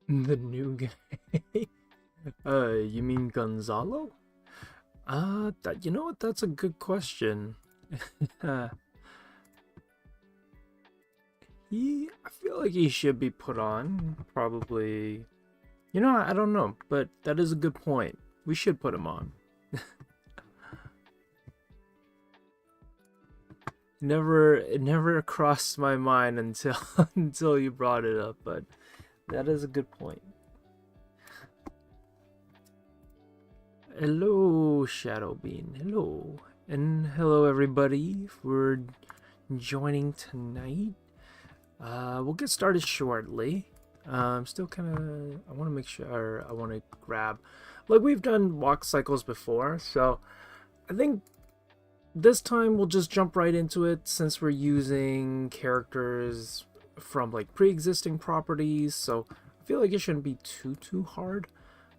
The new guy. You mean Gonzalo? You know what? That's a good question. Uh, I feel like he should be put on. Probably. You know, I don't know, but that is a good point. We should put him on. It never crossed my mind until until you brought it up, but that is a good point. Hello, Shadowbean. Hello. And hello, everybody, for joining tonight. We'll get started shortly. I'm still kind of... I want to make sure... I want to grab... Like, we've done walk cycles before, so I think this time we'll just jump right into it since we're using characters from, like, pre-existing properties, so I feel like it shouldn't be too hard.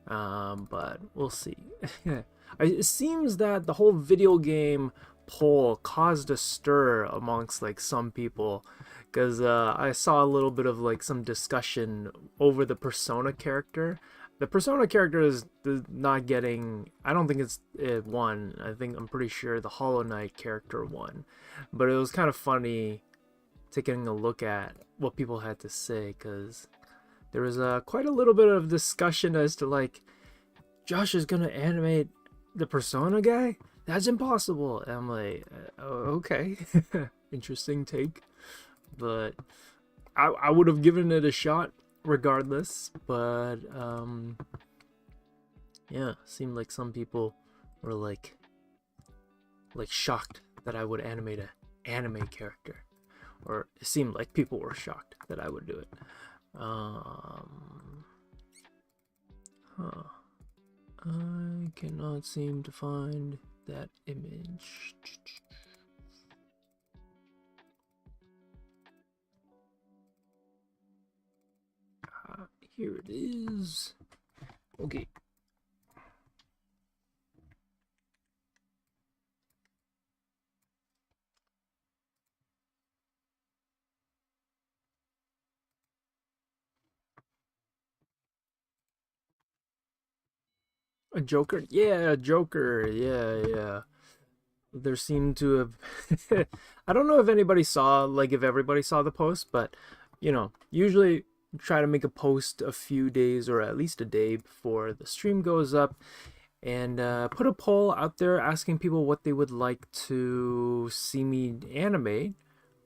But we'll see. It seems that the whole video game poll caused a stir amongst like some people, because I saw a little bit of like some discussion over the Persona character. The Persona character is not getting... I don't think it won. I'm pretty sure the Hollow Knight character won, but it was kind of funny taking a look at what people had to say, because there was quite a little bit of discussion as to like, Josh is gonna animate the Persona guy? That's impossible. And I'm like, okay, interesting take, but I would have given it a shot regardless. But yeah, seemed like some people were like shocked that I would animate an anime character, or it seemed like people were shocked that I would do it. I cannot seem to find that image. Here it is. Okay. A Joker? Yeah, a Joker. Yeah. There seemed to have... I don't know if anybody saw, like if everybody saw the post, but, you know, usually try to make a post a few days or at least a day before the stream goes up, and put a poll out there asking people what they would like to see me animate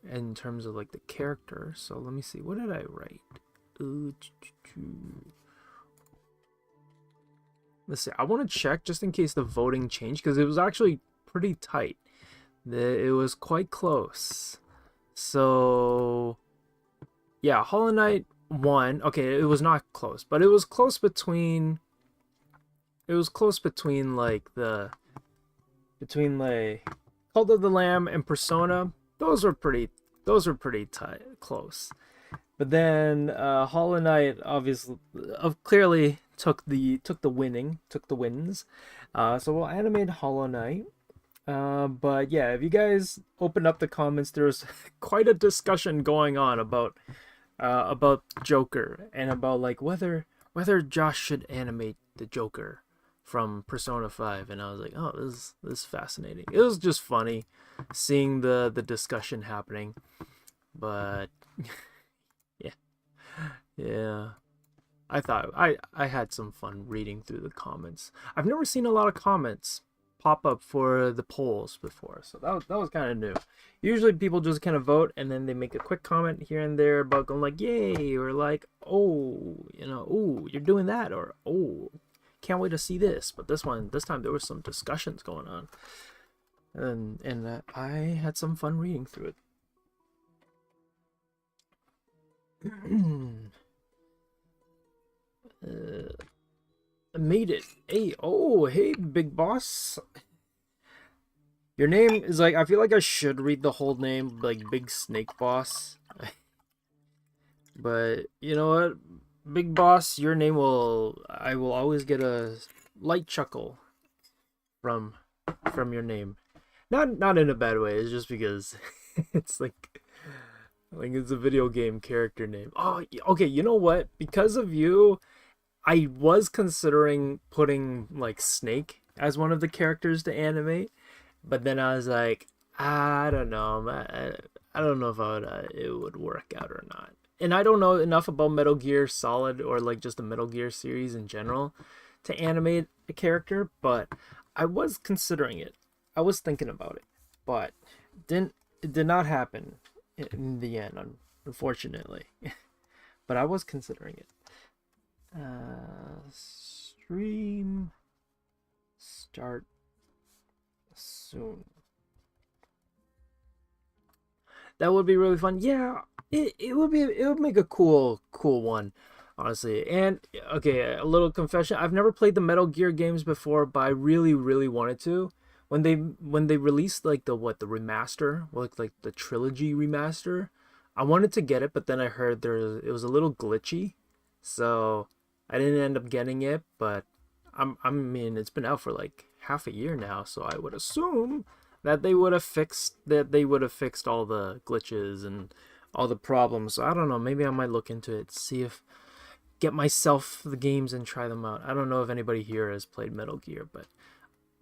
in terms of like the character. So let me see, what did I write? Let's see, I want to check just in case the voting changed, because it was actually pretty tight. It was quite close. So yeah, Hollow Knight won. Okay, it was not close, but it was close between... It was close between like Cult of the Lamb and Persona. Those were pretty tight, close. But then Hollow Knight obviously clearly took the wins. So we'll animate Hollow Knight. But yeah, if you guys open up the comments, there's quite a discussion going on about Joker, and about like whether Josh should animate the Joker from Persona 5. And I was like, oh, this is fascinating. It was just funny seeing the discussion happening. But yeah, I thought I had some fun reading through the comments. I've never seen a lot of comments pop up for the polls before, so that was kind of new. Usually people just kind of vote and then they make a quick comment here and there about going like, yay, or like, oh, you know, oh, you're doing that, or oh, can't wait to see this. But this time there was some discussions going on, and I had some fun reading through it. I made it. Hey, oh, hey, big boss. Your name is like, I feel like I should read the whole name, like Big Snake Boss. But you know what, Big Boss, your name I will always get a light chuckle from your name. Not in a bad way. It's just because it's like Like it's a video game character name. Oh, okay. You know what? Because of you, I was considering putting like Snake as one of the characters to animate, but then I was like, I don't know. I don't know if it would work out or not. And I don't know enough about Metal Gear Solid or like just the Metal Gear series in general to animate a character, but I was considering it. I was thinking about it, but it did not happen in the end, unfortunately. But I was considering it. Stream start soon. That would be really fun. Yeah, it would make a cool one, honestly. And okay, a little confession, I've never played the Metal Gear games before, but I really wanted to. When they released like the remaster, like the trilogy remaster, I wanted to get it, but then I heard it was a little glitchy, so I didn't end up getting it. But I mean, it's been out for like half a year now, so I would assume that they would have fixed all the glitches and all the problems. So I don't know, maybe I might look into it, see if get myself the games and try them out. I don't know if anybody here has played Metal Gear, but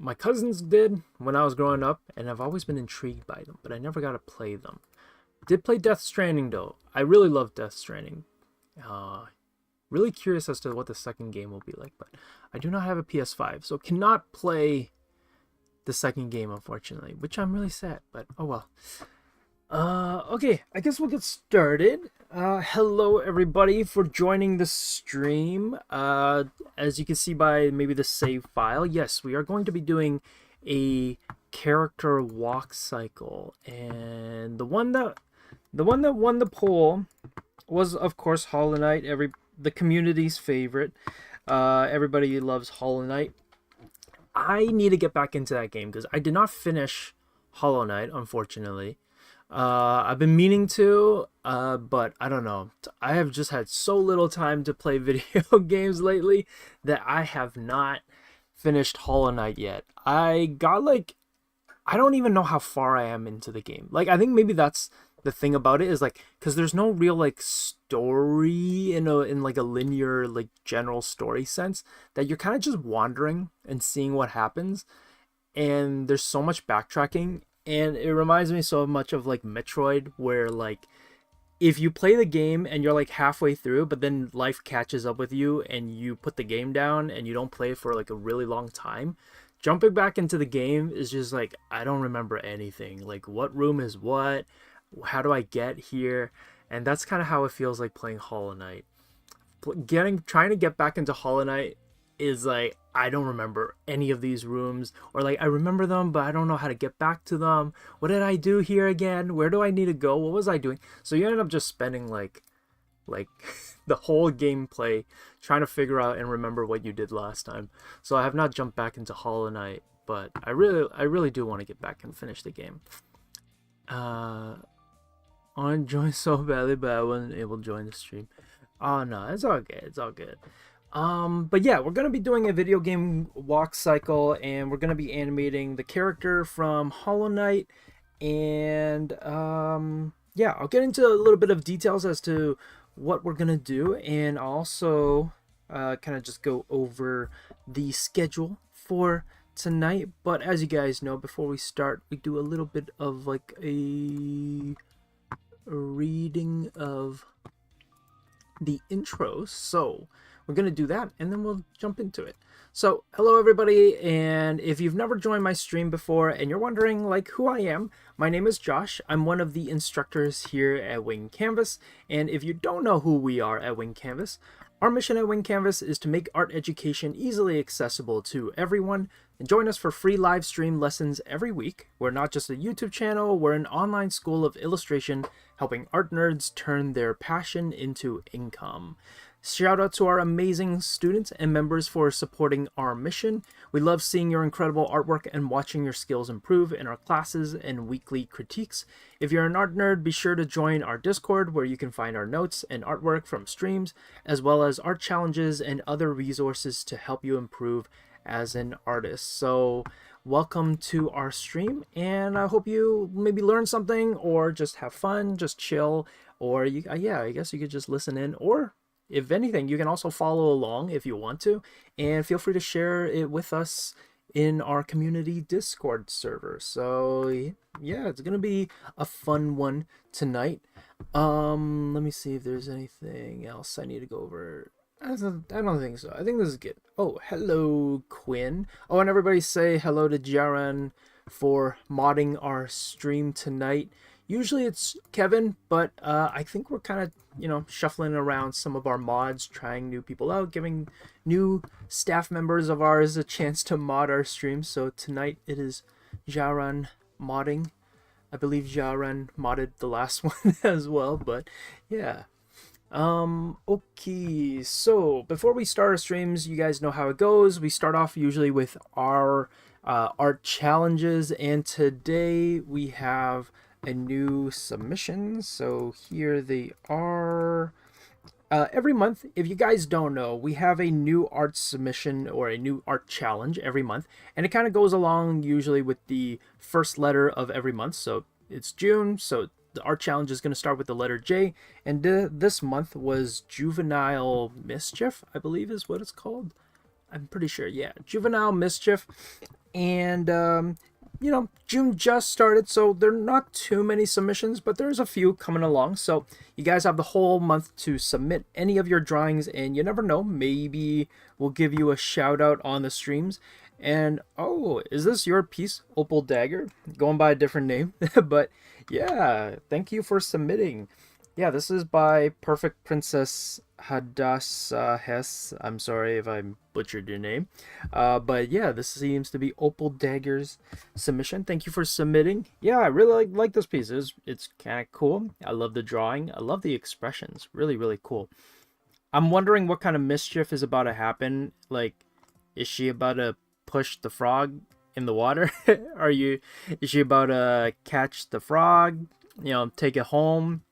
my cousins did when I was growing up, and I've always been intrigued by them, but I never got to play them. Did play Death Stranding though. I really love Death Stranding. Really curious as to what the second game will be like, but I do not have a PS5, so cannot play the second game, unfortunately, which I'm really sad, but oh well. Okay, I guess we'll get started. Hello everybody for joining the stream. As you can see by maybe the save file, yes, we are going to be doing a character walk cycle, and the one that won the poll was, of course, Hollow Knight, the community's favorite. Everybody loves Hollow Knight. I need to get back into that game because I did not finish Hollow Knight, unfortunately. I've been meaning to, but I don't know. I have just had so little time to play video games lately that I have not finished Hollow Knight yet. I don't even know how far I am into the game. Like, I think maybe that's the thing about it, is like, because there's no real like story in like a linear like general story sense, that you're kind of just wandering and seeing what happens, and there's so much backtracking, and it reminds me so much of like Metroid, where like if you play the game and you're like halfway through, but then life catches up with you and you put the game down and you don't play for like a really long time, jumping back into the game is just like, I don't remember anything. Like, what room is what? How do I get here? And that's kind of how it feels like playing Hollow Knight. Trying to get back into Hollow Knight is like, I don't remember any of these rooms, or like I remember them but I don't know how to get back to them. What did I do here again? Where do I need to go? What was I doing? So you end up just spending like the whole gameplay trying to figure out and remember what you did last time. So I have not jumped back into Hollow Knight, but I really do want to get back and finish the game. I want to join so badly, but I wasn't able to join the stream. Oh no, it's all good. It's all good. But yeah, we're gonna be doing a video game walk cycle, and we're gonna be animating the character from Hollow Knight, and yeah, I'll get into a little bit of details as to what we're gonna do, and also kind of just go over the schedule for tonight. But as you guys know, before we start, we do a little bit of like a reading of the intro. So we're going to do that and then we'll jump into it. So hello everybody, and if you've never joined my stream before and you're wondering like who I am, my name is Josh. I'm one of the instructors here at Wing Canvas, and if you don't know who we are at Wing Canvas, our mission at Wing Canvas is to make art education easily accessible to everyone. And join us for free live stream lessons every week. We're not just a YouTube channel, we're an online school of illustration, helping art nerds turn their passion into income. Shout out to our amazing students and members for supporting our mission. We love seeing your incredible artwork and watching your skills improve in our classes and weekly critiques. If you're an art nerd, be sure to join our Discord, where you can find our notes and artwork from streams, as well as art challenges and other resources to help you improve as an artist. So welcome to our stream, and I hope you maybe learn something or just have fun, just chill, or you, yeah, I guess you could just listen in, or if anything, you can also follow along if you want to, and feel free to share it with us in our community Discord server. So yeah, it's gonna be a fun one tonight. Let me see if there's anything else I need to go over. I don't think so. I think this is good. Oh, hello, Quinn. Oh, and everybody say hello to Jaran for modding our stream tonight. Usually it's Kevin, but I think we're kind of, shuffling around some of our mods, trying new people out, giving new staff members of ours a chance to mod our stream. So tonight it is Jaran modding. I believe Jaran modded the last one as well, but yeah. Okay, so before we start our streams, you guys know how it goes. We start off usually with our art challenges, and today we have a new submission. So here they are. Every month, if you guys don't know, we have a new art submission or a new art challenge every month, and it kind of goes along usually with the first letter of every month. So it's June, so the art challenge is going to start with the letter J, and this month was Juvenile Mischief, I believe is what it's called. I'm pretty sure, yeah, Juvenile Mischief. And June just started, so there are not too many submissions, but there's a few coming along. So you guys have the whole month to submit any of your drawings, and you never know, maybe we'll give you a shout out on the streams. And oh, is this your piece, Opal Dagger? Going by a different name, but yeah, thank you for submitting. Yeah, this is by Perfect Princess Hadassah Hess. I'm sorry if I butchered your name. But yeah, this seems to be Opal Dagger's submission. Thank you for submitting. Yeah, I really like this piece. It's kind of cool. I love the drawing. I love the expressions. Really, really cool. I'm wondering what kind of mischief is about to happen. Like, is she about to push the frog in the water? Is she about to catch the frog, take it home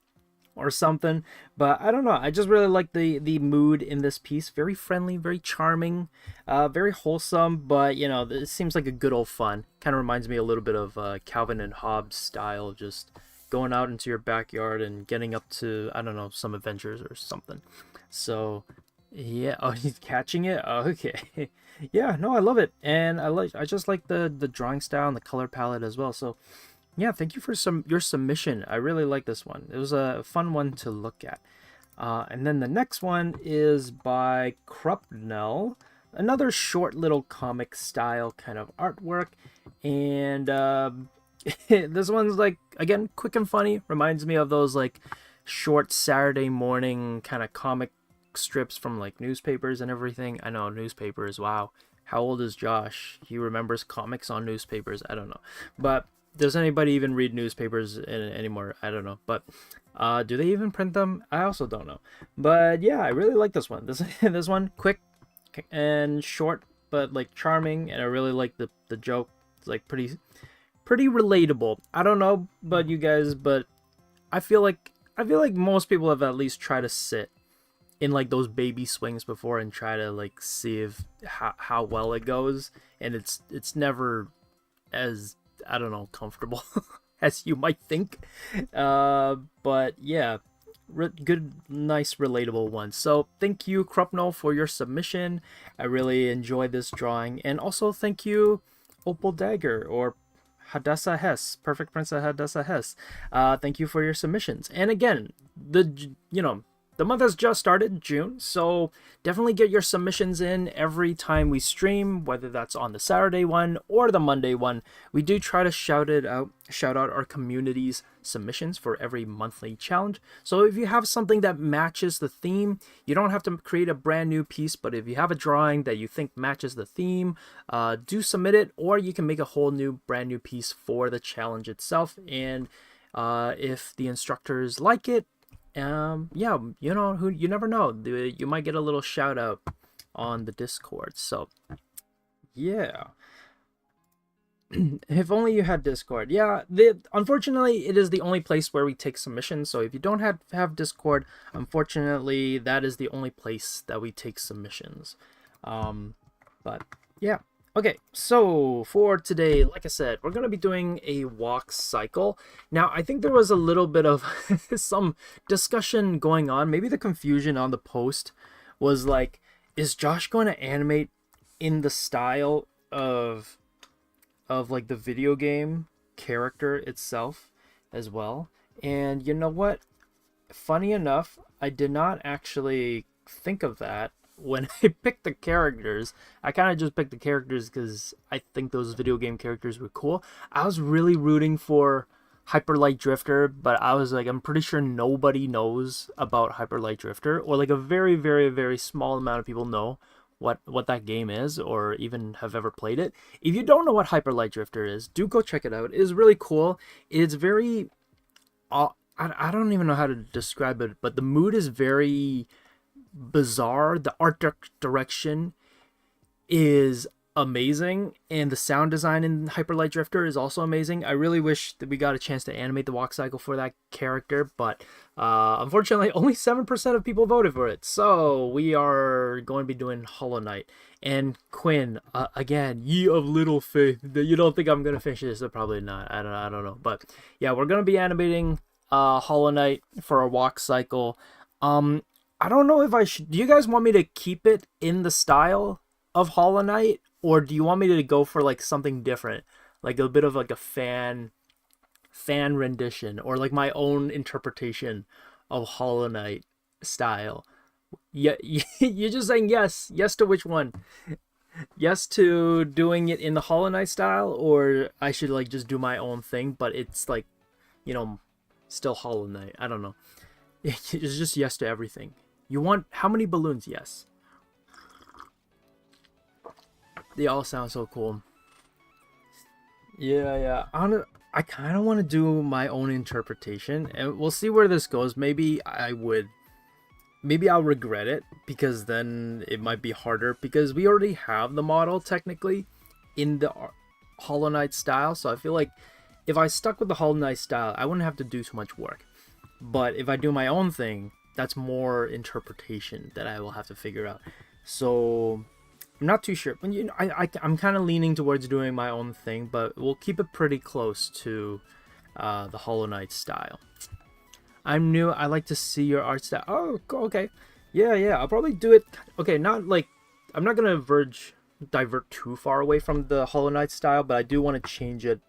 or something? But I don't know, I just really like the mood in this piece. Very friendly, very charming, very wholesome, but it seems like a good old fun. Kind of reminds me a little bit of Calvin and Hobbes style, just going out into your backyard and getting up to, I don't know, some adventures or something. So yeah. Oh, he's catching it. Oh, okay. Yeah, no, I love it, and I just like the drawing style and the color palette as well. So yeah, thank you for your submission. I really like this one. It was a fun one to look at. And then the next one is by Krupnell, another short little comic style kind of artwork, and this one's like, again, quick and funny. Reminds me of those like short Saturday morning kind of comic strips from like newspapers and everything. I know, newspapers, wow. How old is Josh? He remembers comics on newspapers. I don't know, but does anybody even read newspapers anymore? I don't know, but do they even print them? I also don't know, but yeah, I really like this one. This one, quick and short, but like charming, and I really like the joke. It's like pretty relatable. I don't know about you guys, but I feel like most people have at least tried to sit in like those baby swings before and try to like see if how well it goes, and it's never as, I don't know, comfortable as you might think. But yeah, good, nice, relatable one. So thank you, Krupno, for your submission. I really enjoyed this drawing, and also thank you, Opal Dagger, or Hadassah Hess, Perfect Princess Hadassah Hess. Thank you for your submissions. And again, the month has just started, June, so definitely get your submissions in every time we stream, whether that's on the Saturday one or the Monday one. We do try to shout out our community's submissions for every monthly challenge. So if you have something that matches the theme, you don't have to create a brand new piece, but if you have a drawing that you think matches the theme, do submit it, or you can make a whole new brand new piece for the challenge itself. And if the instructors like it, yeah, you never know, you might get a little shout out on the Discord. So yeah. If only you had Discord. Yeah, unfortunately it is the only place where we take submissions. So if you don't have Discord, unfortunately that is the only place that we take submissions. But yeah, Okay, so for today, like I said, we're going to be doing a walk cycle. Now, I think there was a little bit of some discussion going on. Maybe the confusion on the post was like, is Josh going to animate in the style of like the video game character itself as well? And you know what? Funny enough, I did not actually think of that when I picked the characters. I kind of just picked the characters because I think those video game characters were cool. I was really rooting for Hyper Light Drifter, but I was like, I'm pretty sure nobody knows about Hyper Light Drifter, or like a very, very, very small amount of people know what that game is, or even have ever played it. If you don't know what Hyper Light Drifter is, do go check it out. It is really cool. It's very I don't even know how to describe it, but the mood is very bizarre. The art direction is amazing, and the sound design in Hyper Light Drifter is also amazing. I really wish that we got a chance to animate the walk cycle for that character, but unfortunately only 7% of people voted for it. So we are going to be doing Hollow Knight. And Quinn, again, ye of little faith, that you don't think I'm going to finish this? Probably not. I don't know. But yeah, we're going to be animating Hollow Knight for a walk cycle. I don't know if I should. Do you guys want me to keep it in the style of Hollow Knight, or do you want me to go for like something different, like a bit of like a fan rendition, or like my own interpretation of Hollow Knight style? Yeah, you're just saying yes to which one? Yes to doing it in the Hollow Knight style, or I should like just do my own thing, but it's like, you know, still Hollow Knight. I don't know. It's just yes to everything. You want how many balloons? Yes. They all sound so cool. Yeah. I kind of want to do my own interpretation, and we'll see where this goes. Maybe I'll regret it, because then it might be harder, because we already have the model technically in the Hollow Knight style. So I feel like if I stuck with the Hollow Knight style, I wouldn't have to do too much work. But if I do my own thing, that's more interpretation that I will have to figure out. So I'm not too sure. I'm kind of leaning towards doing my own thing, but we'll keep it pretty close to the Hollow Knight style. I'm new. I like to see your art style. Oh, okay. Yeah. I'll probably do it. Okay, not like, I'm not gonna divert too far away from the Hollow Knight style, but I do want to change it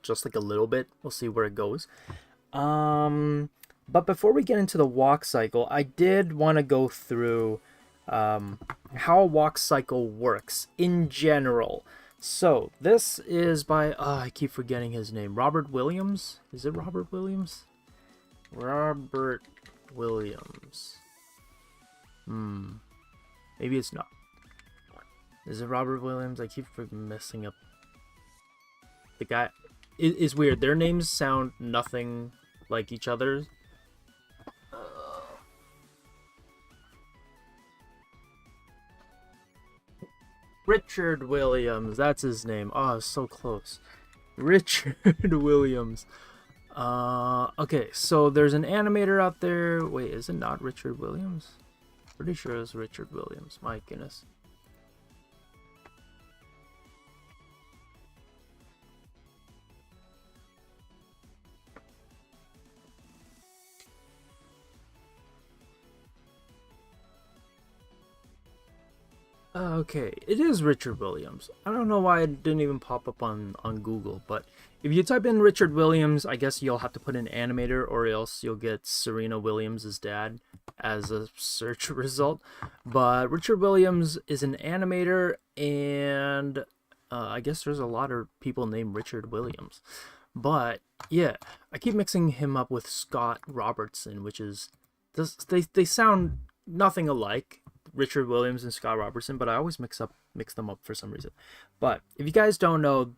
just like a little bit. We'll see where it goes. But before we get into the walk cycle, I did want to go through how a walk cycle works in general. So this is by I keep forgetting his name. Robert Williams? Is it Robert Williams? Robert Williams. Maybe it's not. Is it Robert Williams? I keep messing up. The guy is weird. Their names sound nothing like each other's. Richard Williams, that's his name. Oh, so close. Richard Williams. Okay, so there's an animator out there. Wait, is it not Richard Williams? Pretty sure it's Richard Williams. My goodness. Okay, it is Richard Williams. I don't know why it didn't even pop up on Google, but if you type in Richard Williams, I guess you'll have to put in animator, or else you'll get Serena Williams' dad as a search result. But Richard Williams is an animator, and I guess there's a lot of people named Richard Williams. But yeah, I keep mixing him up with Scott Robertson, which is, they sound nothing alike, Richard Williams and Scott Robertson, but I always mix them up for some reason. But if you guys don't know,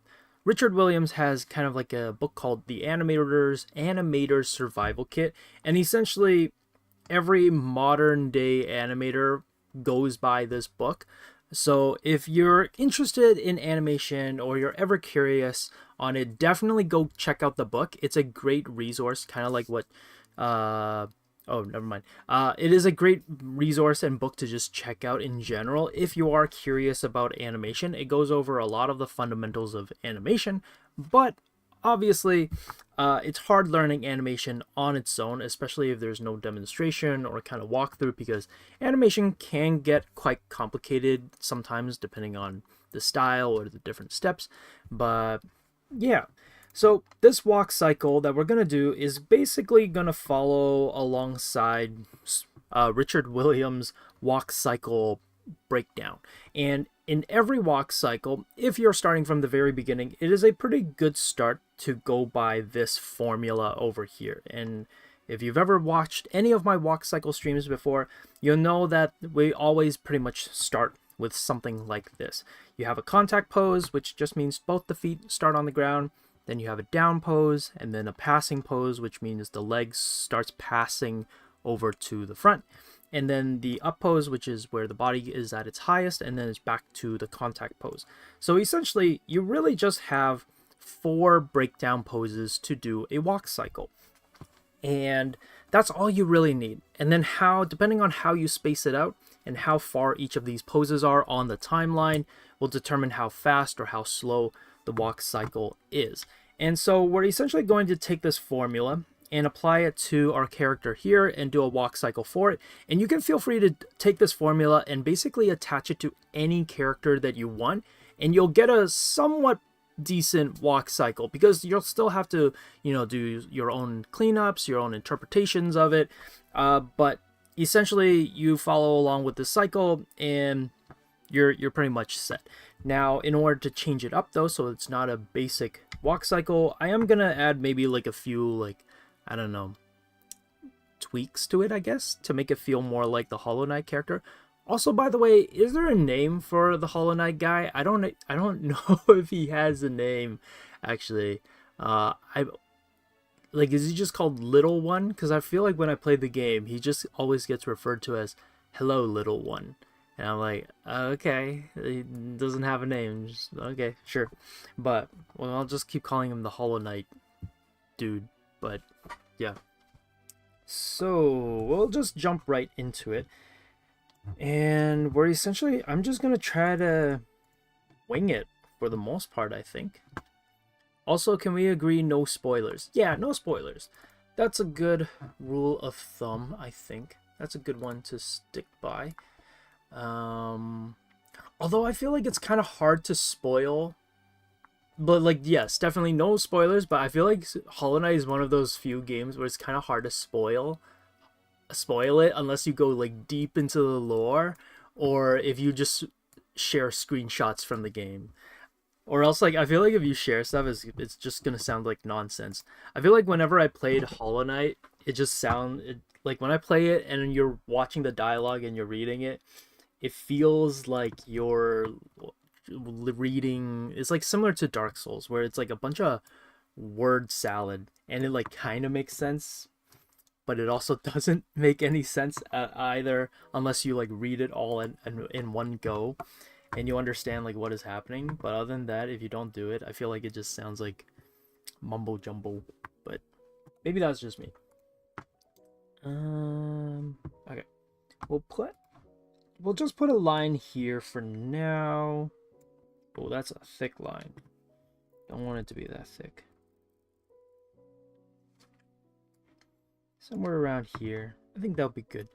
Richard Williams has kind of like a book called The Animator's Survival Kit, and essentially every modern day animator goes by this book. So if you're interested in animation, or you're ever curious on it, definitely go check out the book. It's a great resource, kind of like what Oh, never mind. It is a great resource and book to just check out in general if you are curious about animation. It goes over a lot of the fundamentals of animation, but obviously, it's hard learning animation on its own, especially if there's no demonstration or kind of walkthrough, because animation can get quite complicated sometimes depending on the style or the different steps. But yeah. So this walk cycle that we're going to do is basically going to follow alongside Richard Williams' walk cycle breakdown. And in every walk cycle, if you're starting from the very beginning, it is a pretty good start to go by this formula over here. And if you've ever watched any of my walk cycle streams before, you'll know that we always pretty much start with something like this. You have a contact pose, which just means both the feet start on the ground. Then you have a down pose, and then a passing pose, which means the legs starts passing over to the front. And then the up pose, which is where the body is at its highest, and then it's back to the contact pose. So essentially, you really just have 4 breakdown poses to do a walk cycle. And that's all you really need. And then depending on how you space it out and how far each of these poses are on the timeline will determine how fast or how slow the walk cycle is. And so we're essentially going to take this formula and apply it to our character here and do a walk cycle for it. And you can feel free to take this formula and basically attach it to any character that you want, and you'll get a somewhat decent walk cycle, because you'll still have to, do your own cleanups, your own interpretations of it. But essentially you follow along with the cycle and you're pretty much set. Now, in order to change it up though, so it's not a basic walk cycle, I am gonna add maybe like a few, I don't know, tweaks to it, I guess, to make it feel more like the Hollow Knight character. Also, by the way, is there a name for the Hollow Knight guy? I don't know if he has a name, actually. Is he just called Little One? Because I feel like when I play the game, he just always gets referred to as Hello Little One. And I'm like, okay, he doesn't have a name. Just, okay, sure. But, well, I'll just keep calling him the Hollow Knight dude. But, yeah. So, we'll just jump right into it. And I'm just going to try to wing it for the most part, I think. Also, can we agree no spoilers? Yeah, no spoilers. That's a good rule of thumb, I think. That's a good one to stick by. Although I feel like it's kind of hard to spoil, but yes, definitely no spoilers, but I feel like Hollow Knight is one of those few games where it's kind of hard to spoil it unless you go deep into the lore, or if you just share screenshots from the game. Or else, I feel like if you share stuff, it's just gonna sound like nonsense. I feel like whenever I played Hollow Knight, when I play it and you're watching the dialogue and you're reading it, it feels like you're reading. It's similar to Dark Souls, where it's a bunch of word salad, and it kind of makes sense, but it also doesn't make any sense either, unless you read it all in one go, and you understand what is happening. But other than that, if you don't do it, I feel like it just sounds like mumbo jumbo. But maybe that's just me. Okay, we'll just put a line here for now. Oh, that's a thick line. Don't want it to be that thick. Somewhere around here. I think that'll be good.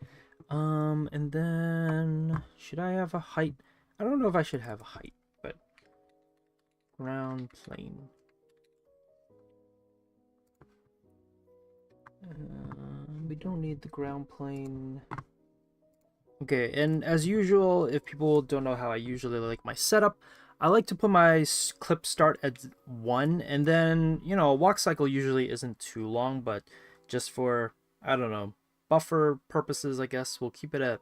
And then should I have a height? I don't know if I should have a height, but ground plane. We don't need the ground plane. Okay, and as usual, if people don't know how I usually like my setup, I like to put my clip start at 1, and then, a walk cycle usually isn't too long, but just for, I don't know, buffer purposes, I guess, we'll keep it at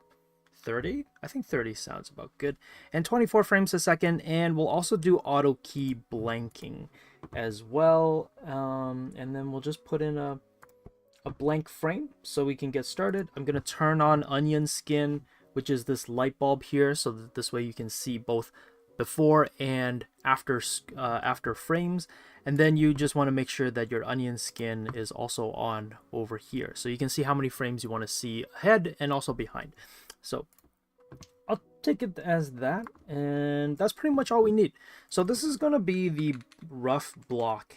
30. I think 30 sounds about good. And 24 frames a second, and we'll also do auto key blanking as well. And then we'll just put in a blank frame so we can get started. I'm going to turn on onion skin, which is this light bulb here, so that this way you can see both before and after frames, and then you just want to make sure that your onion skin is also on over here, so you can see how many frames you want to see ahead and also behind. So I'll take it as that, and that's pretty much all we need. So this is going to be the rough block.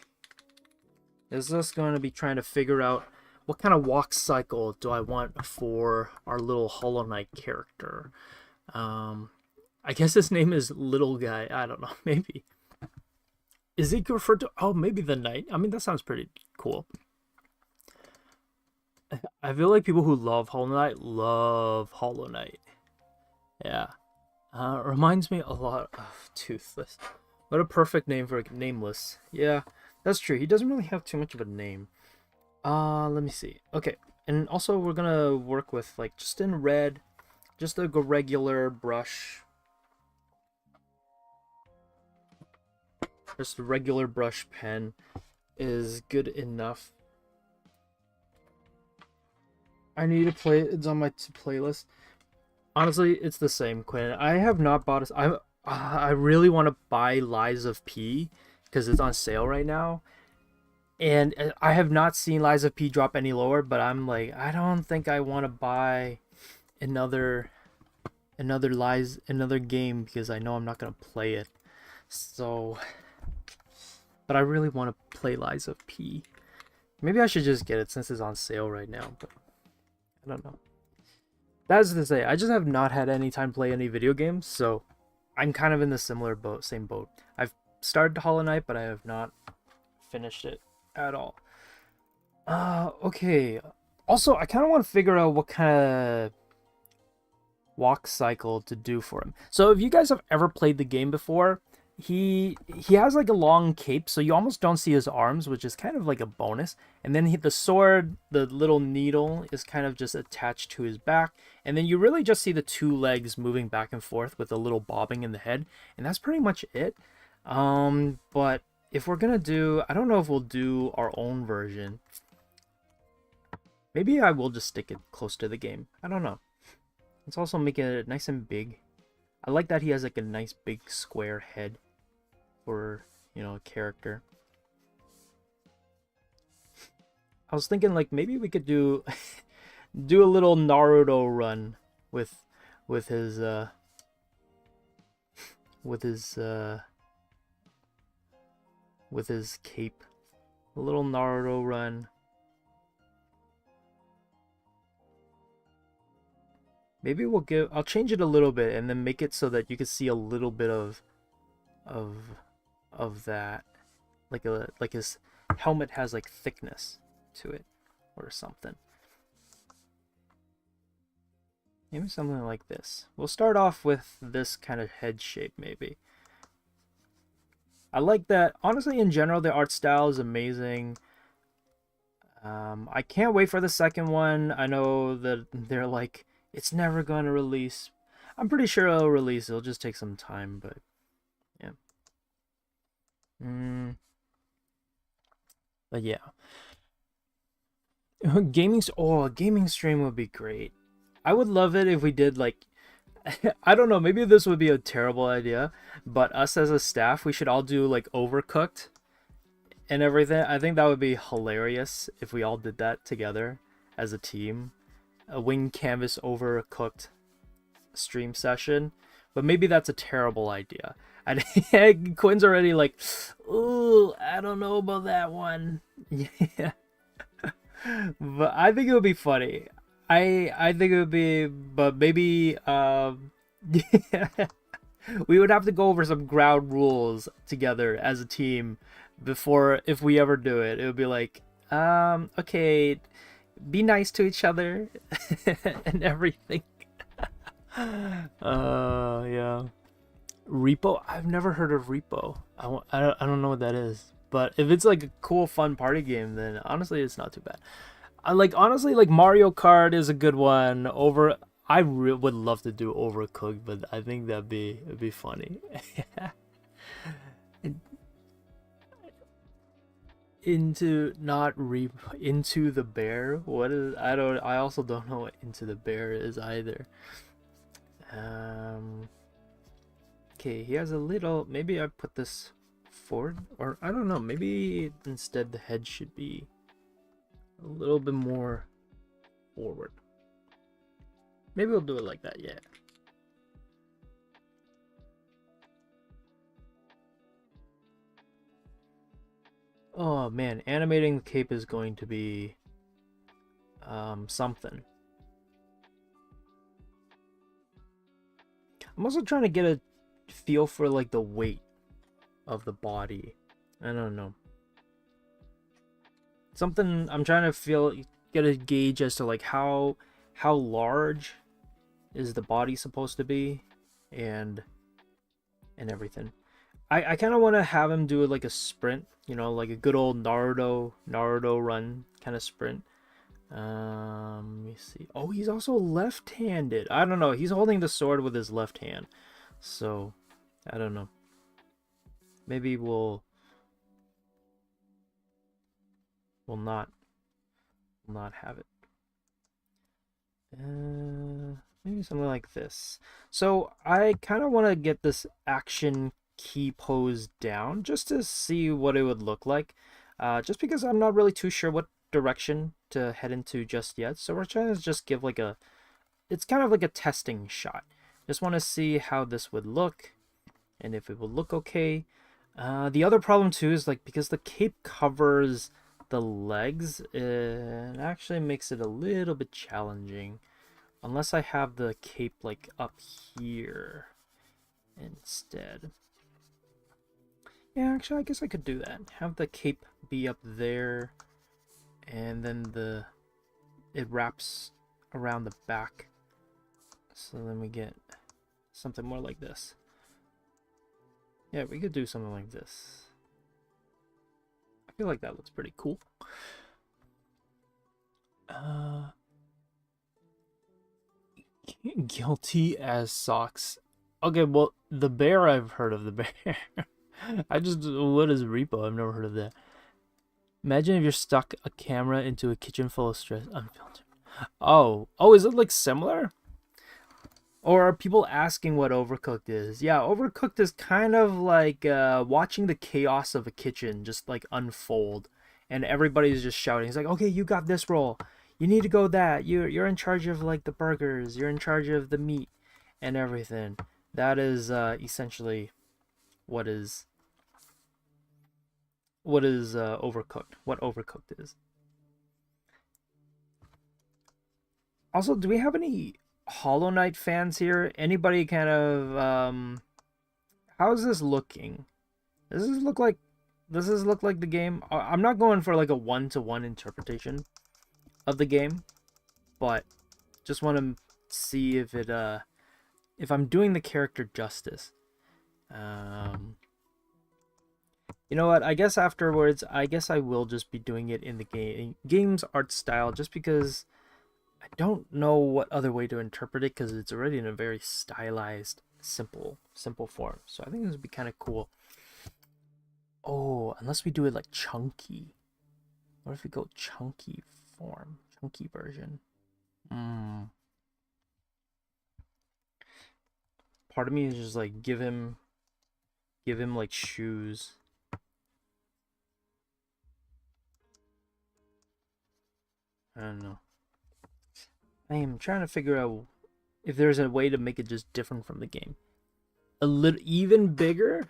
It's just going to be trying to figure out what kind of walk cycle do I want for our little Hollow Knight character. I guess his name is Little Guy. I don't know. Maybe. Is he referred to? Oh, maybe the Knight. I mean, that sounds pretty cool. I feel like people who love Hollow Knight love Hollow Knight. Yeah. Reminds me a lot of Toothless. What a perfect name for a Nameless. Yeah, that's true. He doesn't really have too much of a name. Let me see. Okay. And also we're gonna work with like just in red, just a regular brush. Just a regular brush pen is good enough. I need to play it's on my playlist. Honestly, it's the same, Quinn. I have not bought a I really want to buy Lies of P because it's on sale right now. And I have not seen Lies of P drop any lower, but I'm like, I don't think I want to buy another game because I know I'm not going to play it. So, but I really want to play Lies of P. Maybe I should just get it since it's on sale right now, but I don't know. That's to say, I just have not had any time to play any video games, so I'm kind of in the same boat. I've started Hollow Knight, but I have not finished it at all. Okay. Also, I kind of want to figure out what kind of walk cycle to do for him. So if you guys have ever played the game before, he has like a long cape, so you almost don't see his arms, which is kind of like a bonus. And then the sword, the little needle, is kind of just attached to his back. And then you really just see the two legs moving back and forth with a little bobbing in the head. And that's pretty much it. But if we're gonna do, I don't know if we'll do our own version. Maybe I will just stick it close to the game. I don't know. Let's also make it nice and big. I like that he has like a nice big square head for, you know, a character. I was thinking like maybe we could do do a little Naruto run with his cape. A little Naruto run. Maybe I'll change it a little bit and then make it so that you can see a little bit of that. Like his helmet has like thickness to it or something. Maybe something like this. We'll start off with this kind of head shape maybe. I like that. Honestly, in general, the art style is amazing. I can't wait for the second one. I know that they're like, it's never going to release. I'm pretty sure it'll release. It'll just take some time, but yeah. But yeah. A gaming stream would be great. I would love it if we did like I don't know, maybe this would be a terrible idea, but us as a staff, we should all do like Overcooked and everything. I think that would be hilarious if we all did that together as a team. A wing canvas Overcooked stream session, but maybe that's a terrible idea. And Quinn's already like, ooh, I don't know about that one. Yeah. But I think it would be funny. I think it would be, but maybe yeah. We would have to go over some ground rules together as a team before, if we ever do it. It would be like, okay, be nice to each other and everything. Yeah. Repo? I've never heard of Repo. I don't know what that is. But if it's like a cool, fun party game, then honestly, it's not too bad. Honestly, like Mario Kart is a good one. I would love to do Overcooked, but I think it'd be funny. Into the Bear. What is? I also don't know what Into the Bear is either. Okay, he has a little, maybe I put this forward, or I don't know, maybe instead the head should be a little bit more forward. Maybe we'll do it like that, yeah. Oh man, animating the cape is going to be something. I'm also trying to get a feel for like the weight of the body. I don't know. Something I'm trying to get a gauge as to like how large is the body supposed to be and everything. I kind of want to have him do like a sprint, you know, like a good old Naruto run kind of sprint. Let me see. Oh, he's also left-handed. I don't know. He's holding the sword with his left hand. So, I don't know. Maybe we'll not have it. Maybe something like this. So, I kind of want to get this action key pose down just to see what it would look like. Just because I'm not really too sure what direction to head into just yet, so we're trying to just give like it's kind of like a testing shot. Just want to see how this would look and if it would look okay. The other problem too is like because the cape covers the legs, it actually makes it a little bit challenging unless I have the cape like up here instead. Yeah, actually I guess I could do that. Have the cape be up there, and then it wraps around the back, so then we get something more like this. Yeah, we could do something like this. I feel like that looks pretty cool. Guilty as socks. Okay, well, the bear, I've heard of the bear. What is repo? I've never heard of that. Imagine if you're stuck a camera into a kitchen full of stress unfiltered. Oh, is it like similar? Or are people asking what Overcooked is? Yeah, Overcooked is kind of like watching the chaos of a kitchen just like unfold, and everybody's just shouting. It's like, okay, you got this role. You need to go that. You're in charge of like the burgers. You're in charge of the meat and everything. That is essentially what is Overcooked. What Overcooked is. Also, do we have any Hollow Knight fans here? Anybody kind of how is this looking? Does this look like the game? I'm not going for like a one-to-one interpretation of the game, but just want to see if it if I'm doing the character justice. You know what? I guess afterwards, I guess I will just be doing it in the game's art style, just because I don't know what other way to interpret it, because it's already in a very stylized, simple form. So I think this would be kind of cool. Oh, unless we do it like chunky. What if we go chunky form, chunky version? Part of me is just like give him like shoes. I don't know. I am trying to figure out if there's a way to make it just different from the game. A little even bigger?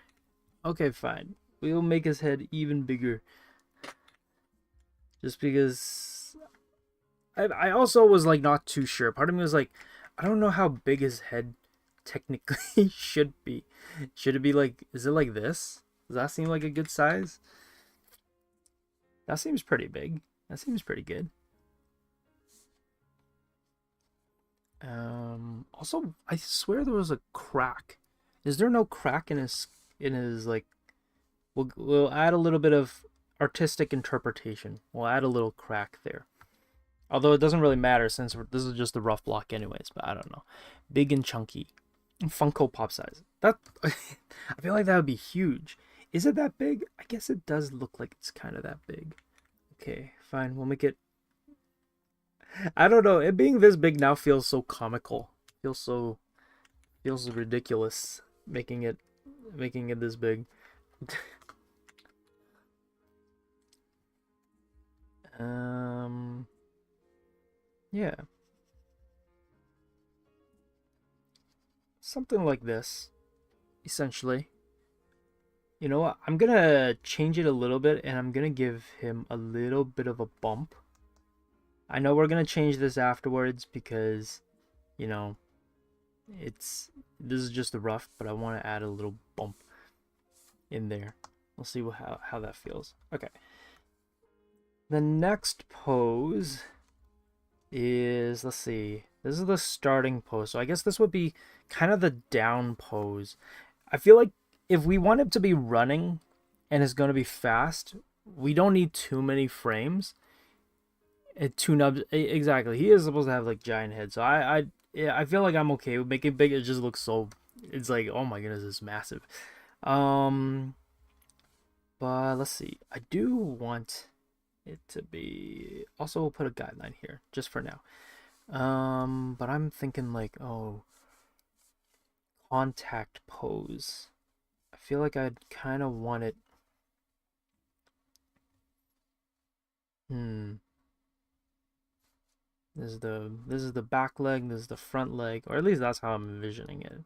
Okay, fine. We will make his head even bigger. Just because I also was like not too sure. Part of me was like, I don't know how big his head technically should be. Should it be like, is it like this? Does that seem like a good size? That seems pretty big. That seems pretty good. Also, I swear there was a crack. Is there no crack in his like? We'll add a little bit of artistic interpretation. We'll add a little crack there. Although it doesn't really matter since this is just a rough block anyways. But I don't know. Big and chunky, Funko Pop size. That I feel like that would be huge. Is it that big? I guess it does look like it's kind of that big. Okay, fine. We'll make it. I don't know. It being this big now feels so comical. Feels ridiculous. making it this big. Yeah. Something like this, essentially. You know what? I'm gonna change it a little bit and I'm gonna give him a little bit of a bump. I know we're gonna change this afterwards because, you know, this is just the rough, but I want to add a little bump in there. We'll see how that feels. Okay. The next pose is, let's see, this is the starting pose. So I guess this would be kind of the down pose. I feel like if we want him to be running and it's going to be fast, we don't need too many frames. Two nubs, exactly. He is supposed to have like giant head, so I feel like I'm okay with making it big. It just looks so, it's like, oh my goodness, it's massive. But let's see. I do want it to be, also we'll put a guideline here just for now. But I'm thinking like, oh, contact pose. I feel like I'd kind of want it. This is the back leg, this is the front leg, or at least that's how I'm envisioning it.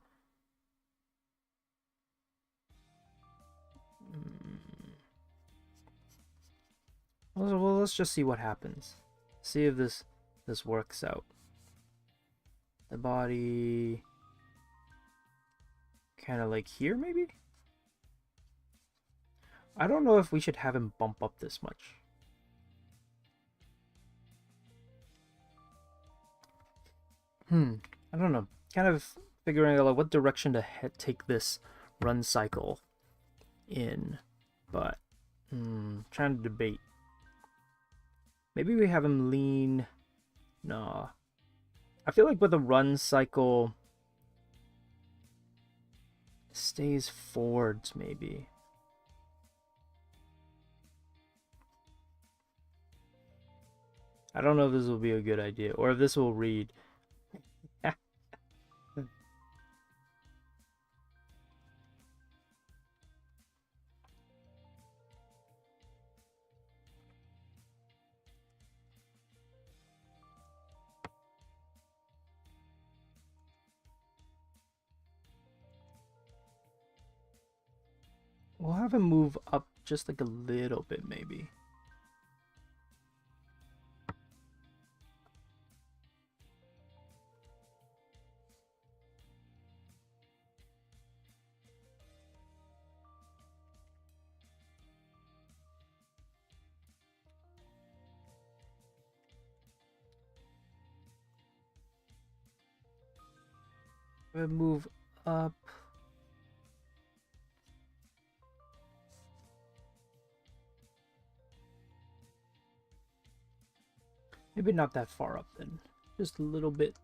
Well, let's just see what happens. See if this works out. The body kind of like here, maybe? I don't know if we should have him bump up this much. I don't know. Kind of figuring out like what direction to take this run cycle in, but trying to debate. Maybe we have him lean. No. I feel like with a run cycle, stays forwards maybe. I don't know if this will be a good idea or if this will read. We'll have him move up just like a little bit, maybe. We'll move up. Maybe not that far up then. Just a little bit.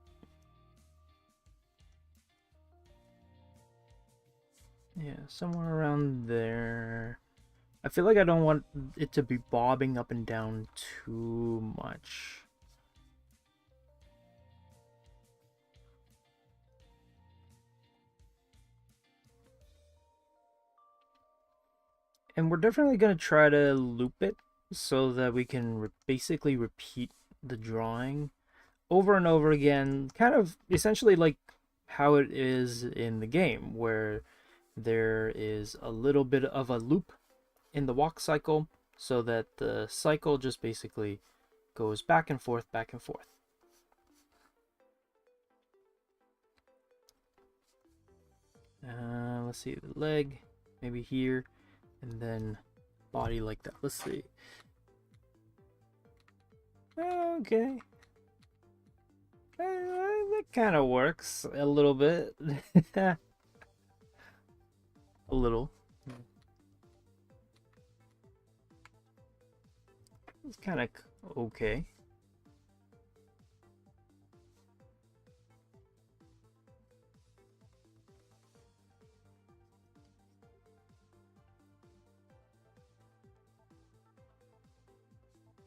Yeah, somewhere around there. I feel like I don't want it to be bobbing up and down too much. And we're definitely going to try to loop it so that we can basically repeat the drawing over and over again, kind of essentially like how it is in the game, where there is a little bit of a loop in the walk cycle so that the cycle just basically goes back and forth, back and forth. Let's see, the leg, maybe here, and then body like that. Let's see. Okay. That kind of works a little bit. A little. It's kind of okay.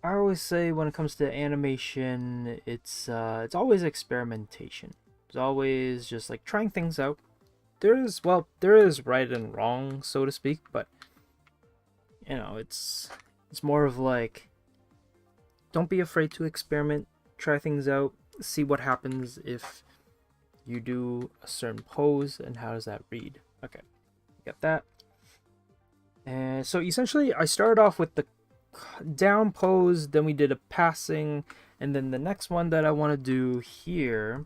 I always say when it comes to animation, it's always experimentation. It's always just like trying things out there is right and wrong, so to speak, but you know, it's more of like, don't be afraid to experiment, try things out, see what happens if you do a certain pose and how does that read. Okay, got that. And so essentially I started off with the down pose, then we did a passing, and then the next one that I want to do here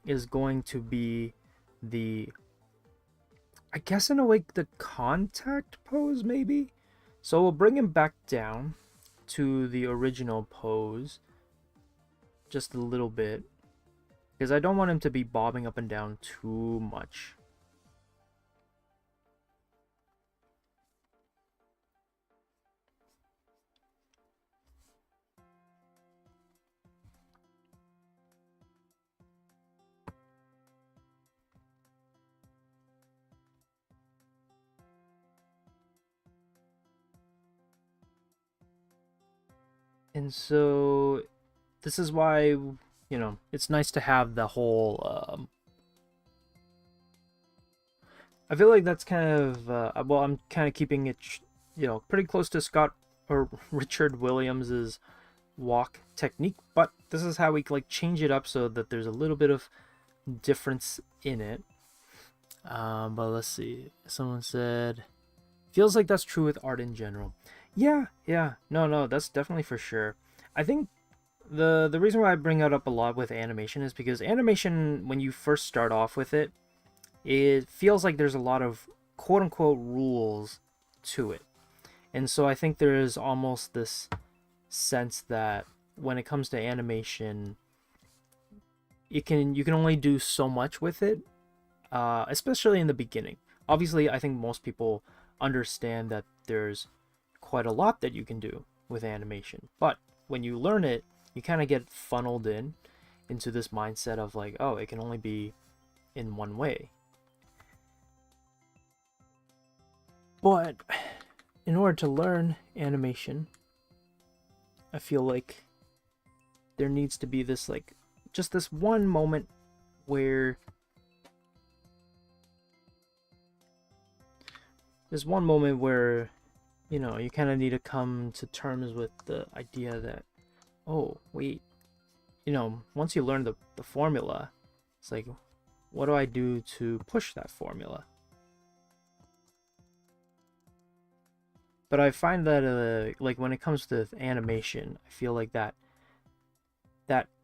is going to be the, I guess in a way, the contact pose maybe. So we'll bring him back down to the original pose just a little bit, because I don't want him to be bobbing up and down too much. And so this is why, you know, it's nice to have the whole I feel like that's kind of well, I'm kind of keeping it, you know, pretty close to Scott or Richard Williams's walk technique, but this is how we like change it up so that there's a little bit of difference in it. But let's see, someone said feels like that's true with art in general. Yeah, no, that's definitely for sure. I think the reason why I bring that up a lot with animation is because animation, when you first start off with it, it feels like there's a lot of quote-unquote rules to it. And so I think there is almost this sense that when it comes to animation, you can only do so much with it, especially in the beginning. Obviously, I think most people understand that there's quite a lot that you can do with animation, but when you learn it, you kind of get funneled into this mindset of like, oh, it can only be in one way. But in order to learn animation, I feel like there needs to be this, like, just this one moment where you know, you kind of need to come to terms with the idea that, oh, wait, you know, once you learn the formula, it's like, what do I do to push that formula? But I find that, like, when it comes to animation, I feel like that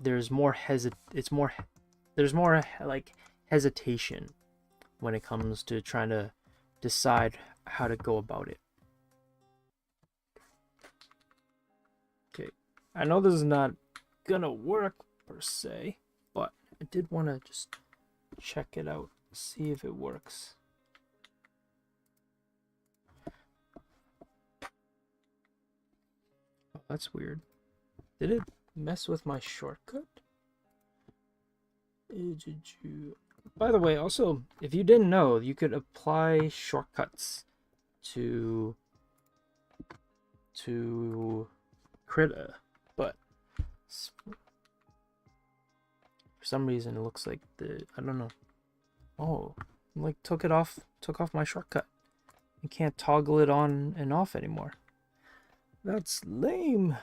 there's more like hesitation when it comes to trying to decide how to go about it. Okay, I know this is not gonna work per se, but I did want to just check it out, see if it works. Oh, that's weird. Did it mess with my shortcut? Did you? By the way, also, if you didn't know, you could apply shortcuts to Krita, but for some reason it looks like I don't know. Oh, like took off my shortcut. You can't toggle it on and off anymore. That's lame.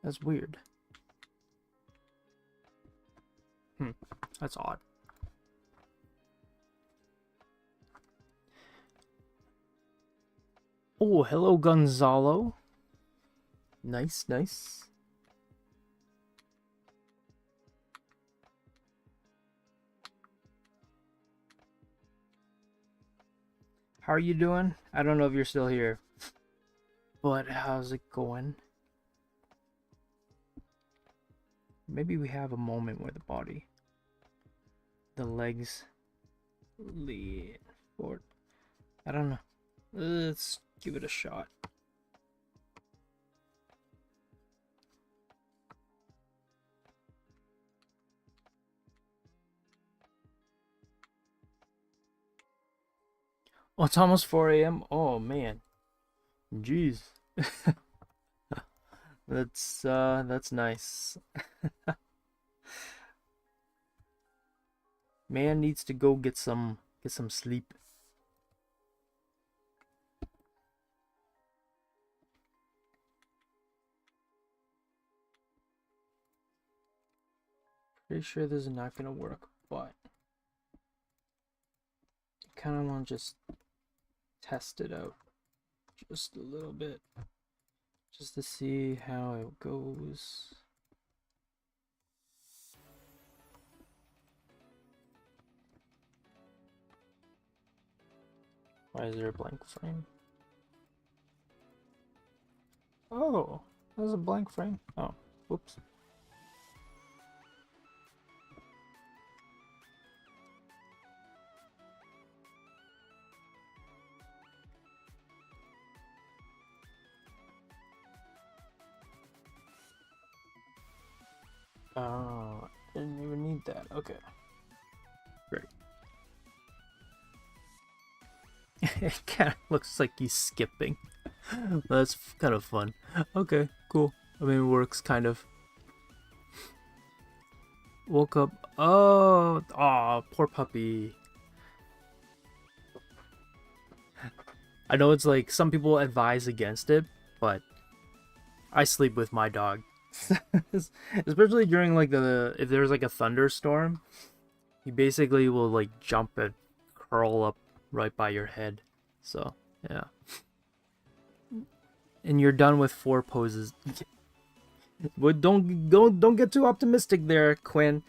That's weird. That's odd. Oh, hello, Gonzalo. Nice. How are you doing? I don't know if you're still here, but how's it going? Maybe we have a moment where the legs lean forward. I don't know. Let's give it a shot. Oh, it's almost 4 a.m. Oh man. Jeez. That's nice. Man needs to go get some sleep. Pretty sure this is not gonna work, but I kind of want to just test it out just a little bit, just to see how it goes. Why is there a blank frame? Oh, there's a blank frame. Oh, whoops. Oh, I didn't even need that. Okay. Great. It kind of looks like he's skipping. That's kind of fun. Okay, cool. I mean, it works kind of. Woke up. Oh, aw, poor puppy. I know it's like some people advise against it, but I sleep with my dog. Especially during like if there's like a thunderstorm, he basically will like jump and curl up right by your head. So yeah, and you're done with 4 poses. But don't get too optimistic there, Quinn.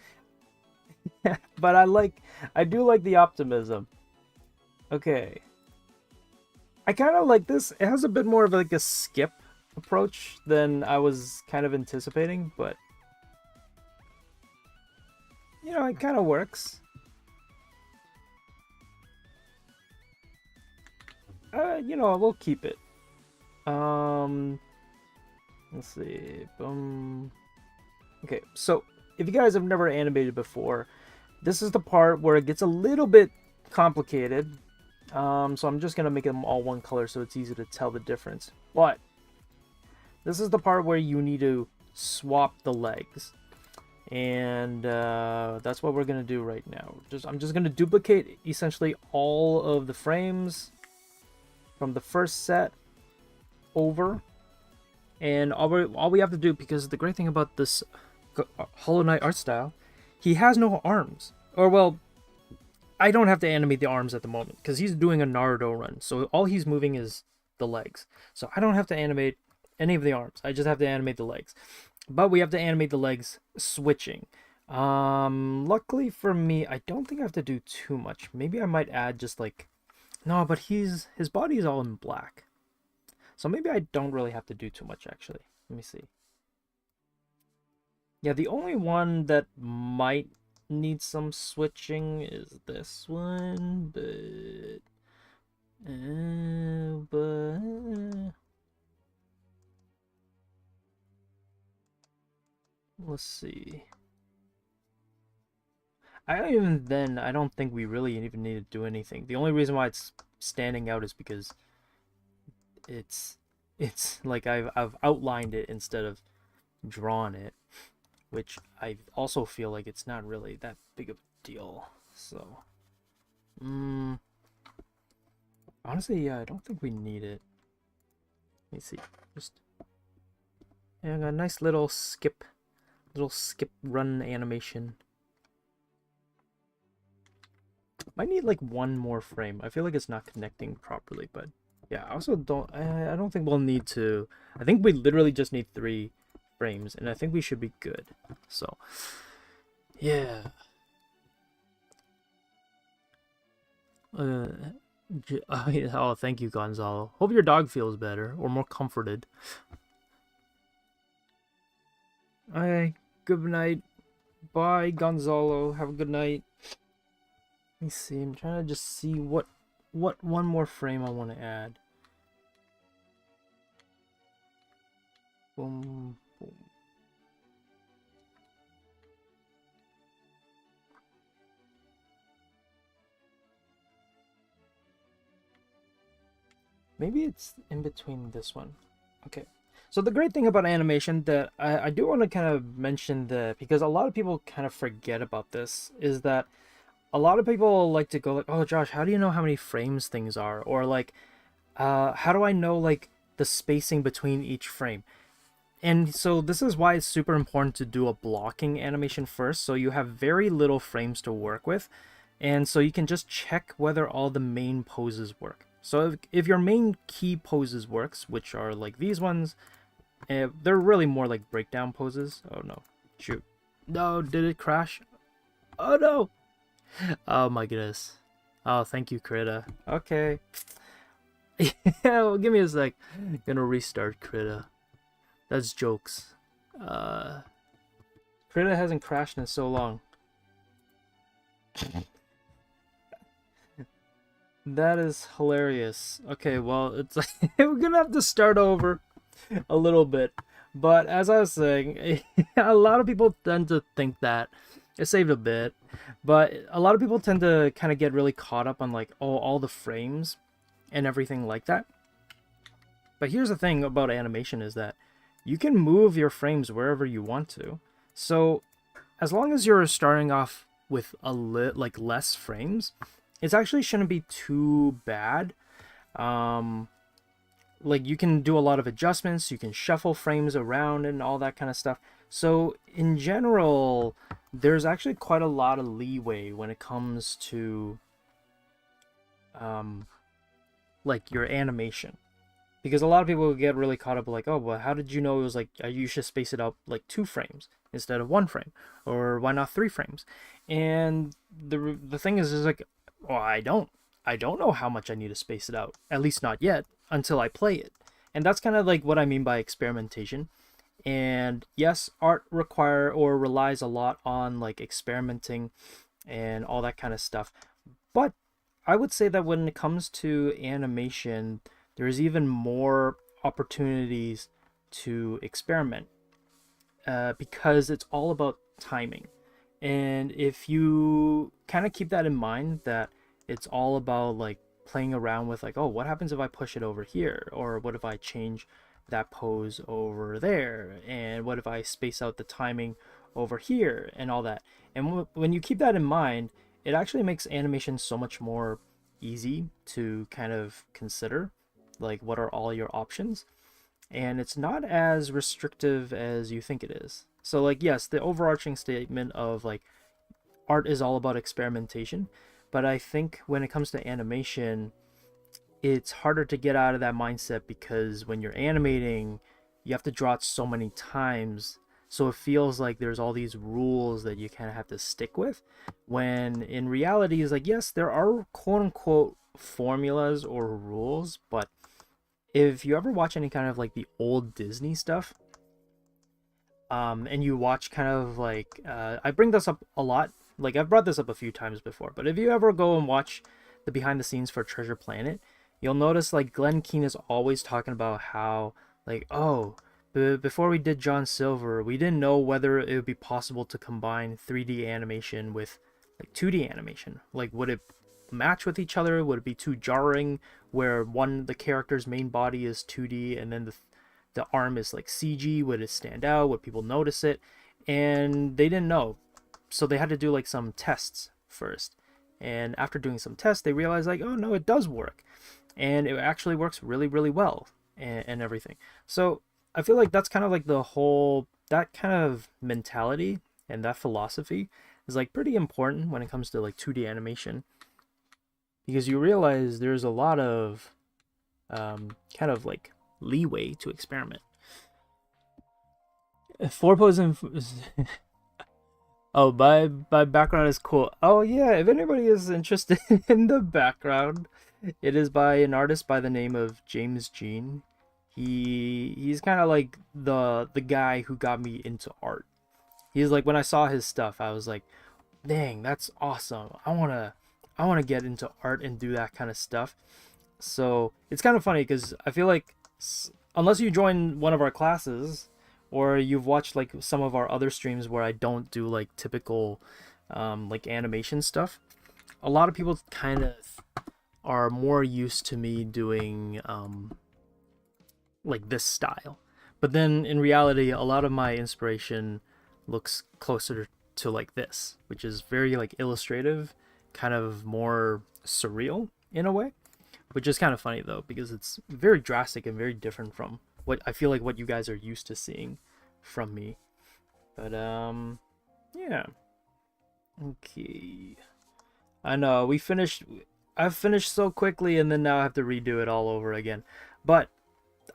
But I do like the optimism. Okay, I kind of like this. It has a bit more of like a skip approach than I was kind of anticipating, but you know, it kind of works. You know, we'll keep it. Let's see. Boom. Okay, so if you guys have never animated before, this is the part where it gets a little bit complicated. So I'm just gonna make them all one color so it's easy to tell the difference. But this is the part where you need to swap the legs. And that's what we're gonna do right now. I'm just gonna duplicate essentially all of the frames from the first set over. And all we have to do, because the great thing about this Hollow Knight art style, he has no arms. Or well, I don't have to animate the arms at the moment because he's doing a Naruto run. So all he's moving is the legs. So I don't have to animate any of the arms. I just have to animate the legs. But we have to animate the legs switching. Luckily for me, I don't think I have to do too much. Maybe I might add just like, no, but his body is all in black. So maybe I don't really have to do too much actually. Let me see. Yeah, the only one that might need some switching is this one, but let's see. I don't think we really even need to do anything. The only reason why it's standing out is because it's like I've outlined it instead of drawn it, which I also feel like it's not really that big of a deal. So honestly, yeah, I don't think we need it. Let me see. Just yeah, I got a nice little skip run animation. Might need like one more frame. I feel like it's not connecting properly, but yeah, I also don't I don't think we'll need to. I think we literally just need 3 frames and I think we should be good. So yeah. Oh, thank you, Gonzalo. Hope your dog feels better or more comforted. Okay, good night. Bye, Gonzalo. Have a good night. Let me see. I'm trying to just see what one more frame I want to add. Boom, boom. Maybe it's in between this one. Okay. So the great thing about animation that I do want to kind of mention that, because a lot of people kind of forget about this, is that a lot of people like to go like, oh Josh, how do you know how many frames things are? Or like, how do I know like the spacing between each frame? And so this is why it's super important to do a blocking animation first, so you have very little frames to work with, and so you can just check whether all the main poses work. So if your main key poses works, which are like these ones, they're really more like breakdown poses. Oh no, shoot. No, did it crash? Oh no! Oh my goodness. Oh, thank you, Krita. Okay. Yeah, well, give me a sec. Gonna restart Krita. That's jokes. Krita hasn't crashed in so long. That is hilarious. Okay, well, it's like we're gonna have to start over a little bit. But as I was saying, a lot of people tend to think that it saved a bit, but a lot of people tend to kind of get really caught up on like, oh, all the frames and everything like that. But here's the thing about animation is that you can move your frames wherever you want to. So as long as you're starting off with like less frames, it actually shouldn't be too bad. Like you can do a lot of adjustments, you can shuffle frames around and all that kind of stuff. So in general, there's actually quite a lot of leeway when it comes to like your animation. Because a lot of people get really caught up like, oh, well, how did you know it was like you should space it out like 2 frames instead of 1 frame, or why not 3 frames? And the thing is like, well, I don't know how much I need to space it out, at least not yet, until I play it. And that's kind of like what I mean by experimentation. And yes, art relies a lot on like experimenting and all that kind of stuff. But I would say that when it comes to animation, there's even more opportunities to experiment because it's all about timing. And if you kind of keep that in mind, that it's all about like playing around with like, oh, what happens if I push it over here? Or what if I change that pose over there? And what if I space out the timing over here and all that? And when you keep that in mind, it actually makes animation so much more easy to kind of consider, like what are all your options, and it's not as restrictive as you think it is. So like, yes, the overarching statement of like art is all about experimentation, but I think when it comes to animation, it's harder to get out of that mindset, because when you're animating, you have to draw it so many times, so it feels like there's all these rules that you kind of have to stick with, when in reality is like, yes, there are quote unquote formulas or rules, but if you ever watch any kind of like the old Disney stuff, and you watch kind of like, I bring this up a lot, like I've brought this up a few times before, but if you ever go and watch the behind the scenes for Treasure Planet, you'll notice like Glenn Keane is always talking about how like, oh, before we did John Silver, we didn't know whether it would be possible to combine 3D animation with like 2D animation. Like, would it match with each other? Would it be too jarring where the character's main body is 2D and then the arm is like CG? Would it stand out? Would people notice it? And they didn't know, so they had to do like some tests first, and after doing some tests they realized like, oh no, it does work, and it actually works really really well, and everything. So I feel like that's kind of like the whole, that kind of mentality and that philosophy is like pretty important when it comes to like 2D animation, because you realize there's a lot of kind of like leeway to experiment. 4 pose and oh, my background is cool. Oh yeah, if anybody is interested in the background, it is by an artist by the name of James Jean. He's kind of like the guy who got me into art. He's like, when I saw his stuff, I was like, dang, that's awesome. I wanna get into art and do that kind of stuff. So it's kind of funny because I feel like unless you join one of our classes, or you've watched like some of our other streams where I don't do like typical like animation stuff, a lot of people kind of are more used to me doing like this style. But then in reality, a lot of my inspiration looks closer to like this, which is very like illustrative kind of more surreal in a way, which is kind of funny though, because it's very drastic and very different from what I feel like what you guys are used to seeing from me. But yeah. Okay. I know I've finished so quickly, and then now I have to redo it all over again. But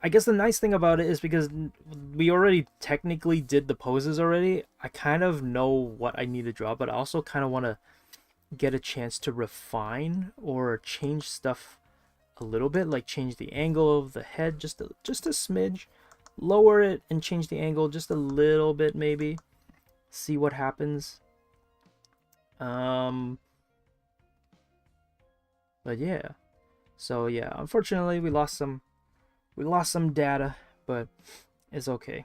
I guess the nice thing about it is because we already technically did the poses already, I kind of know what I need to draw, but I also kind of want to get a chance to refine or change stuff a little bit, like change the angle of the head just a smidge, lower it and change the angle just a little bit, maybe see what happens. But yeah, so yeah, unfortunately we lost some data, but it's okay.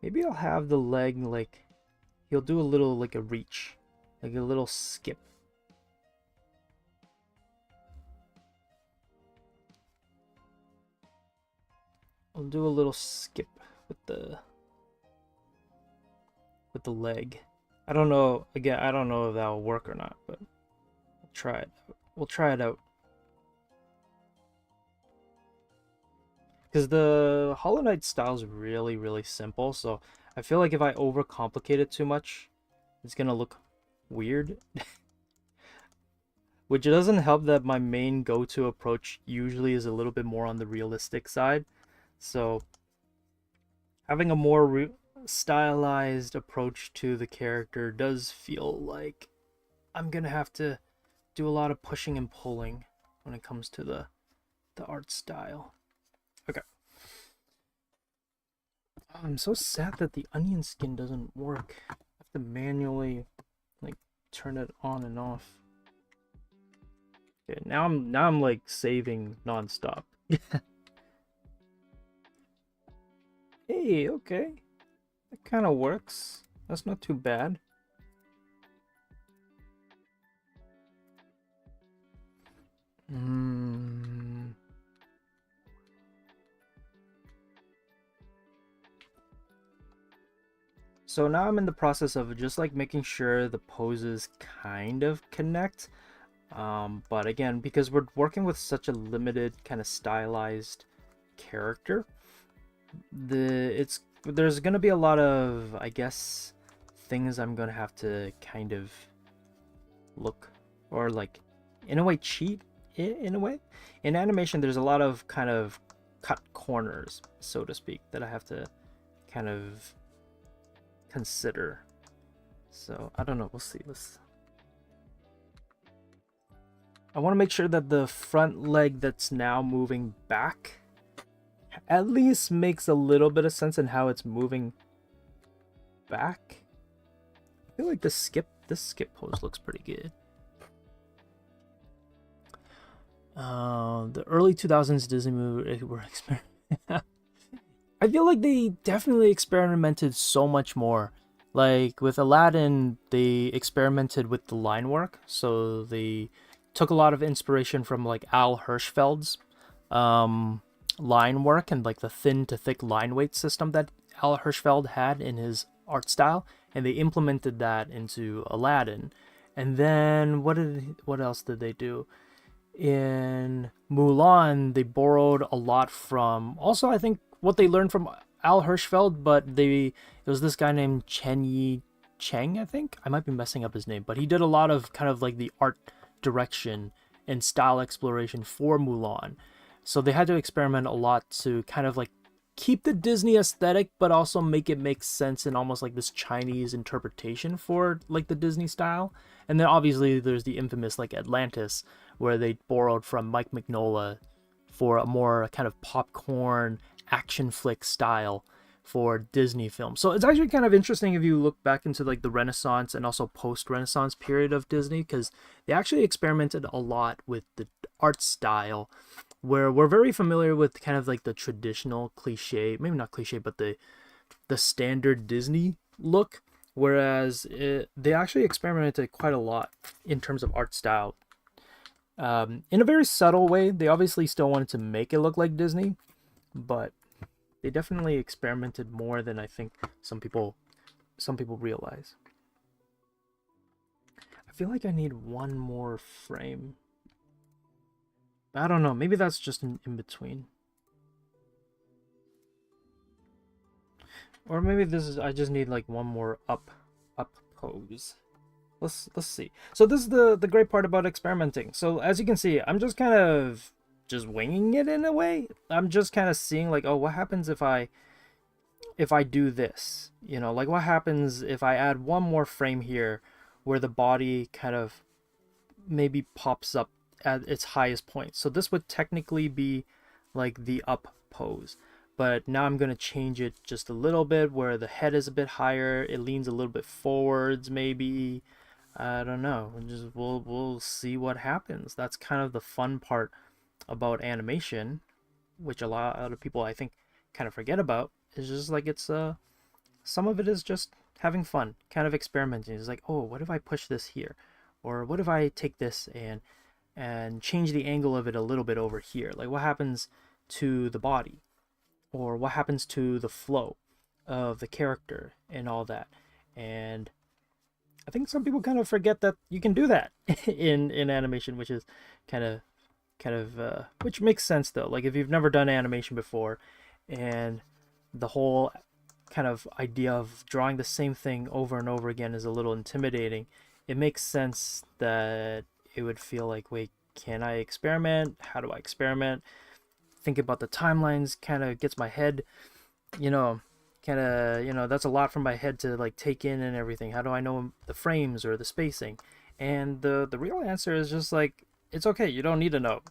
Maybe I'll have the leg, like, he'll do a little, like a reach, like a little skip. I'll do a little skip with the leg. I don't know, again, I don't know if that'll work or not, but we'll try it. We'll try it out. Because the Hollow Knight style is really, really simple, so I feel like if I overcomplicate it too much, it's gonna look weird. Which doesn't help that my main go-to approach usually is a little bit more on the realistic side. So having a more stylized approach to the character does feel like I'm gonna have to do a lot of pushing and pulling when it comes to the art style. Okay. Oh, I'm so sad that the onion skin doesn't work. I have to manually like turn it on and off. Okay, now I'm like saving nonstop. Hey, okay. That kind of works. That's not too bad. So now I'm in the process of just like making sure the poses kind of connect. But again, because we're working with such a limited kind of stylized character, there's gonna be a lot of, I guess, things I'm gonna have to kind of look, or like in a way cheat in a way. In animation there's a lot of kind of cut corners, so to speak, that I have to kind of consider. So I don't know, we'll see. I want to make sure that the front leg that's now moving back at least makes a little bit of sense in how it's moving back. I feel like this skip pose looks pretty good. The early 2000s Disney movie were I feel like they definitely experimented so much more. Like with Aladdin, they experimented with the line work, so they took a lot of inspiration from like Al Hirschfeld's line work and like the thin to thick line weight system that Al Hirschfeld had in his art style, and they implemented that into Aladdin. And then what else did they do? In Mulan, they borrowed a lot from, also I think what they learned from Al Hirschfeld, but it was this guy named Chen Yi Cheng, I think. I might be messing up his name, but he did a lot of kind of like the art direction and style exploration for Mulan. So they had to experiment a lot to kind of like keep the Disney aesthetic, but also make it make sense in almost like this Chinese interpretation for like the Disney style. And then obviously there's the infamous like Atlantis, where they borrowed from Mike Mignola for a more kind of popcorn action flick style for Disney films. So it's actually kind of interesting if you look back into like the Renaissance and also post-Renaissance period of Disney, because they actually experimented a lot with the art style, where we're very familiar with kind of like the traditional cliche, maybe not cliche, but the standard Disney look, whereas they actually experimented quite a lot in terms of art style. In a very subtle way. They obviously still wanted to make it look like Disney, but They definitely experimented more than I think some people realize. I feel like I need one more frame. I don't know, maybe that's just in between. Or maybe this is, I just need like one more up pose. Let's see. So this is the great part about experimenting. So as you can see, I'm just kind of just winging it in a way. I'm just kind of seeing like, oh, what happens if I do this? You know, like what happens if I add one more frame here where the body kind of maybe pops up at its highest point. So this would technically be like the up pose. But now I'm going to change it just a little bit where the head is a bit higher. It leans a little bit forwards maybe. I don't know. We'll see what happens. That's kind of the fun part about animation, which a lot of people I think kind of forget about. It's just like it's some of it is just having fun, kind of experimenting. It's like, oh, what if I push this here, or what if I take this and change the angle of it a little bit over here? Like what happens to the body, or what happens to the flow of the character and all that. And I think some people kind of forget that you can do that in animation, which is kind of which makes sense though. Like if you've never done animation before, and the whole kind of idea of drawing the same thing over and over again is a little intimidating, it makes sense that it would feel like, wait, can I experiment? How do I experiment? Think about the timelines kind of gets my head, that's a lot for my head to like take in and everything. How do I know the frames or the spacing? And the real answer is just like, it's okay. You don't need to know.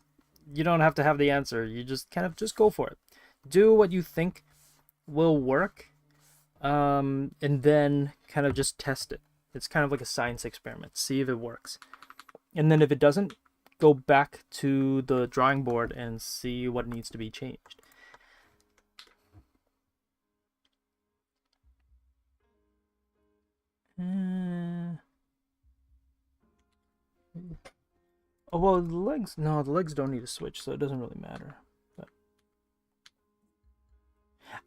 You don't have to have the answer. You just kind of just go for it. Do what you think will work, and then kind of just test it. It's kind of like a science experiment. See if it works. And then if it doesn't, go back to the drawing board and see what needs to be changed. Oh, well, the legs, no, the legs don't need to switch, so it doesn't really matter. But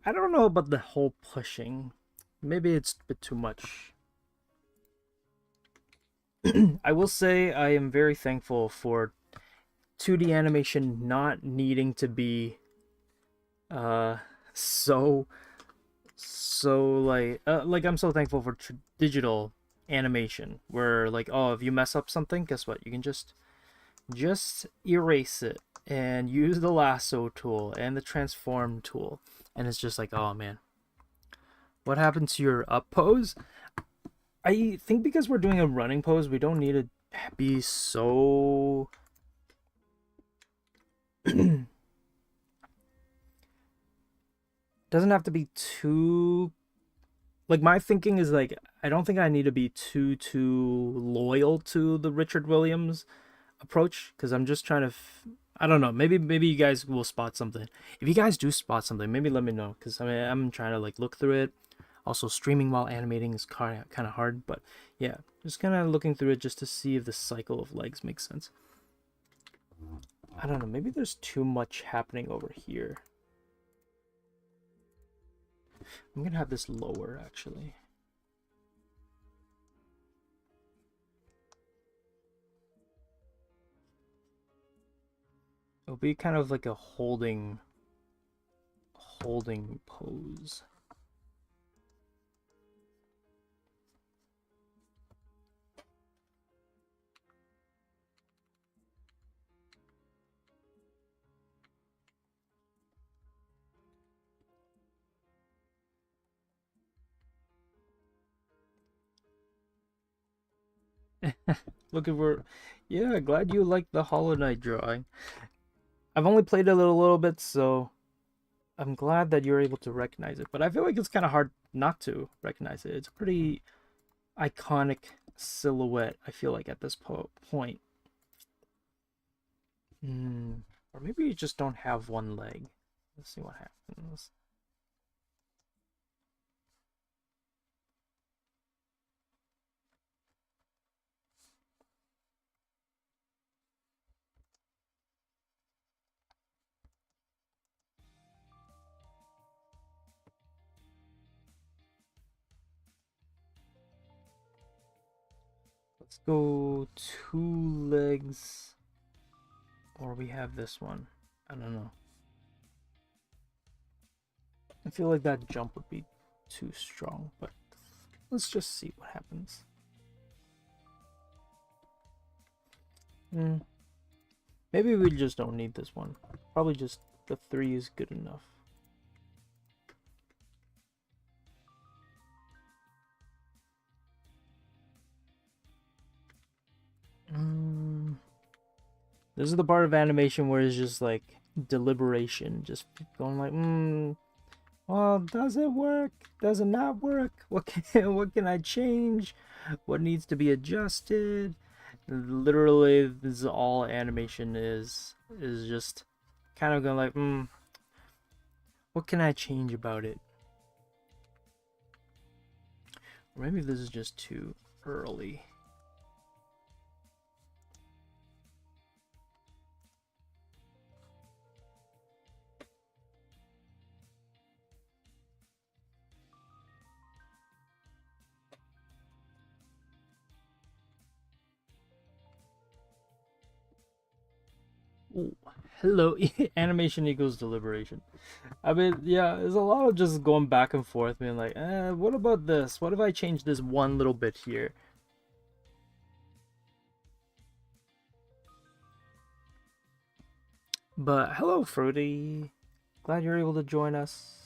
I don't know about the whole pushing. Maybe it's a bit too much. I will say I am very thankful for 2D animation not needing to be so like I'm so thankful for digital animation where like, oh, if you mess up something, guess what? You can just erase it and use the lasso tool and the transform tool, and it's just like, oh man, what happened to your up pose? I think because we're doing a running pose, we don't need to be so doesn't have to be too, like, my thinking is like, I don't think I need to be too loyal to the Richard Williams approach, because I'm just trying to I don't know, maybe you guys will spot something. If you guys do spot something, maybe let me know, because I mean, I'm trying to like look through it. Also, streaming while animating is kind of hard, but yeah, just kind of looking through it just to see if the cycle of legs makes sense. I don't know, maybe there's too much happening over here. I'm gonna have this lower actually. It'll be kind of like a holding pose. Looking for, yeah, glad you like the Hollow Knight drawing. I've only played it a little bit, so I'm glad that you're able to recognize it. But I feel like it's kind of hard not to recognize it. It's a pretty iconic silhouette, I feel like, at this point. Or maybe you just don't have one leg. Let's see what happens. Let's go 2 legs. Or we have this one. I don't know. I feel like that jump would be too strong, but let's just see what happens. Maybe we just don't need this one. Probably just the 3 is good enough. This is the part of animation where it's just like deliberation, just going like, well, does it work? Does it not work? What can I change? What needs to be adjusted? Literally, this is all animation is just kind of going like, what can I change about it? Or maybe this is just too early. Ooh, hello, animation equals deliberation. I mean, yeah, there's a lot of just going back and forth, being like, what about this? What if I change this one little bit here? But hello, Fruity. Glad you're able to join us.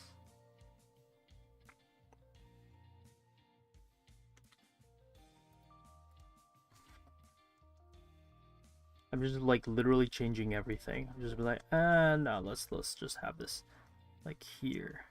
I'm just like literally changing everything. I'm just be like, no, let's just have this like here.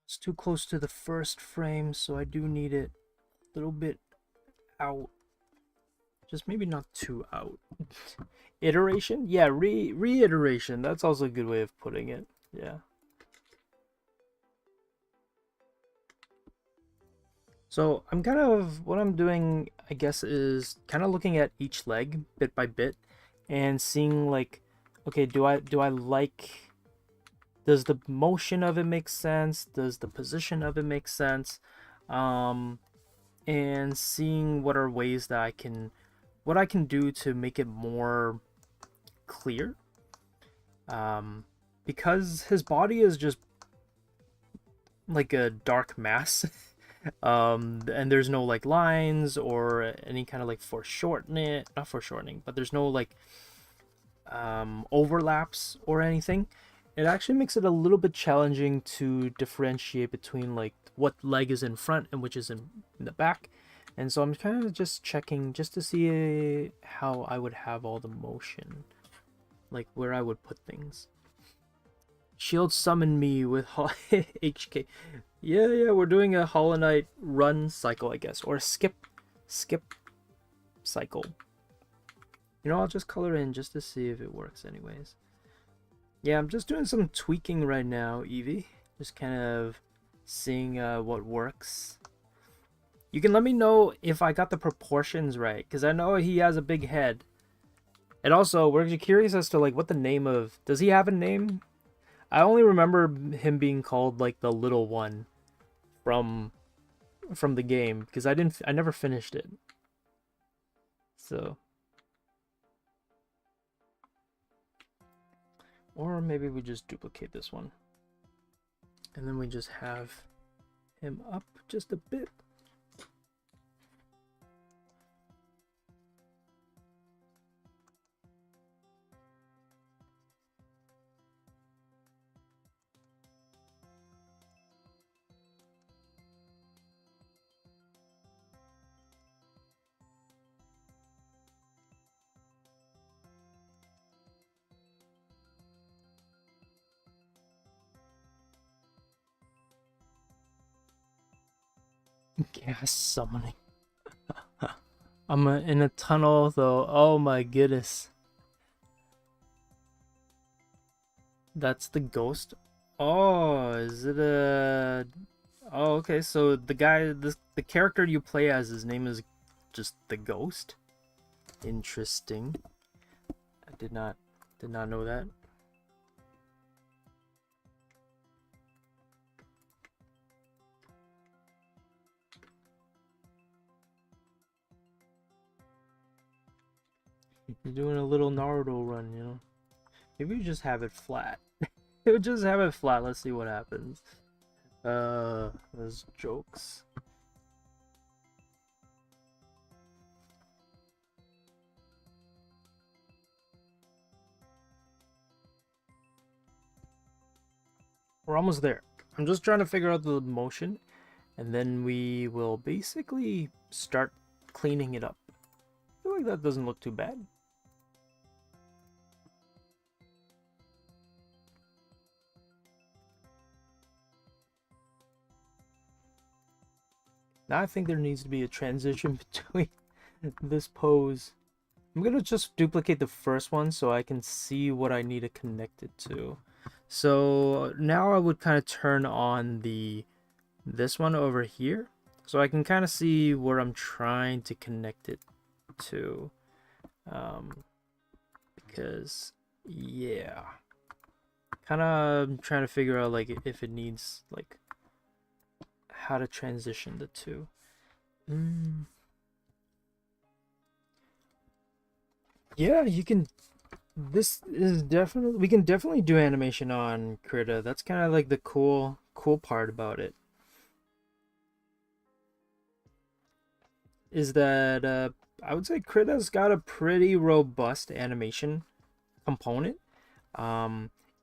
It's too close to the first frame, so I do need it a little bit out. Just maybe not too out. Iteration? Yeah, reiteration. That's also a good way of putting it. Yeah. So I'm kind of, what I'm doing, I guess, is kind of looking at each leg bit by bit and seeing like, okay, do I like, does the motion of it make sense? Does the position of it make sense? And seeing what are ways that what I can do to make it more clear. Because his body is just like a dark mass. And there's no like lines or any kind of like not foreshortening, but there's no like overlaps or anything. It actually makes it a little bit challenging to differentiate between like what leg is in front and which is in the back. And so I'm kind of just checking just to see how I would have all the motion, like where I would put things. Shield summon me with HK. Yeah, we're doing a Hollow Knight run cycle, I guess, or a skip cycle. You know, I'll just color in just to see if it works anyways. Yeah, I'm just doing some tweaking right now, Evie. Just kind of seeing what works. You can let me know if I got the proportions right, because I know he has a big head. And also, we're curious as to like what the name of... Does he have a name? I only remember him being called like the little one from the game, because I never finished it. So, or maybe we just duplicate this one, and then we just have him up just a bit. Gas summoning. I'm in a tunnel though. Oh my goodness. That's the ghost. Oh, is it a... Oh, okay, so the the character you play as, his name is just the Ghost? Interesting. I did not know that. You're doing a little Naruto run, you know? Maybe you just have it flat. Just have it flat, let's see what happens. Those jokes. We're almost there. I'm just trying to figure out the motion, and then we will basically start cleaning it up. I feel like that doesn't look too bad. Now I think there needs to be a transition between this pose. I'm gonna just duplicate the first one so I can see what I need to connect it to. So now I would kind of turn on this one over here so I can kind of see where I'm trying to connect it to. Because yeah, kind of trying to figure out like if it needs like how to transition the two. Yeah, you can. This is definitely, we can definitely do animation on Krita. That's kind of like the cool part about it. Is that I would say Krita's got a pretty robust animation component.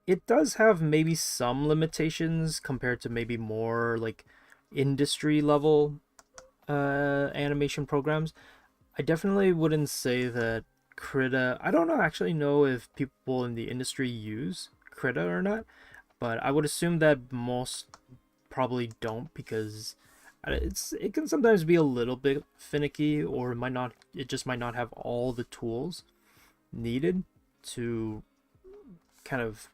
It does have maybe some limitations compared to maybe more like industry level animation programs. I definitely wouldn't say that Krita. I don't actually know if people in the industry use Krita or not, but I would assume that most probably don't because it can sometimes be a little bit finicky, or it just might not have all the tools needed to kind of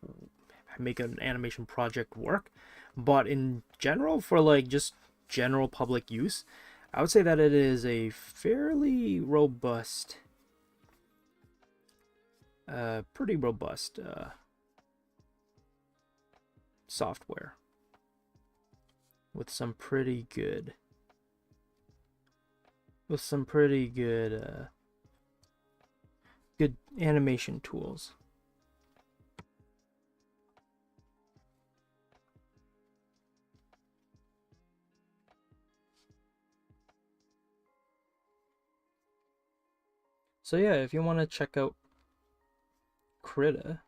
make an animation project work. But in general, for like just general public use, I would say that it is a fairly robust, pretty robust software with some pretty good good animation tools. So yeah, if you want to check out Krita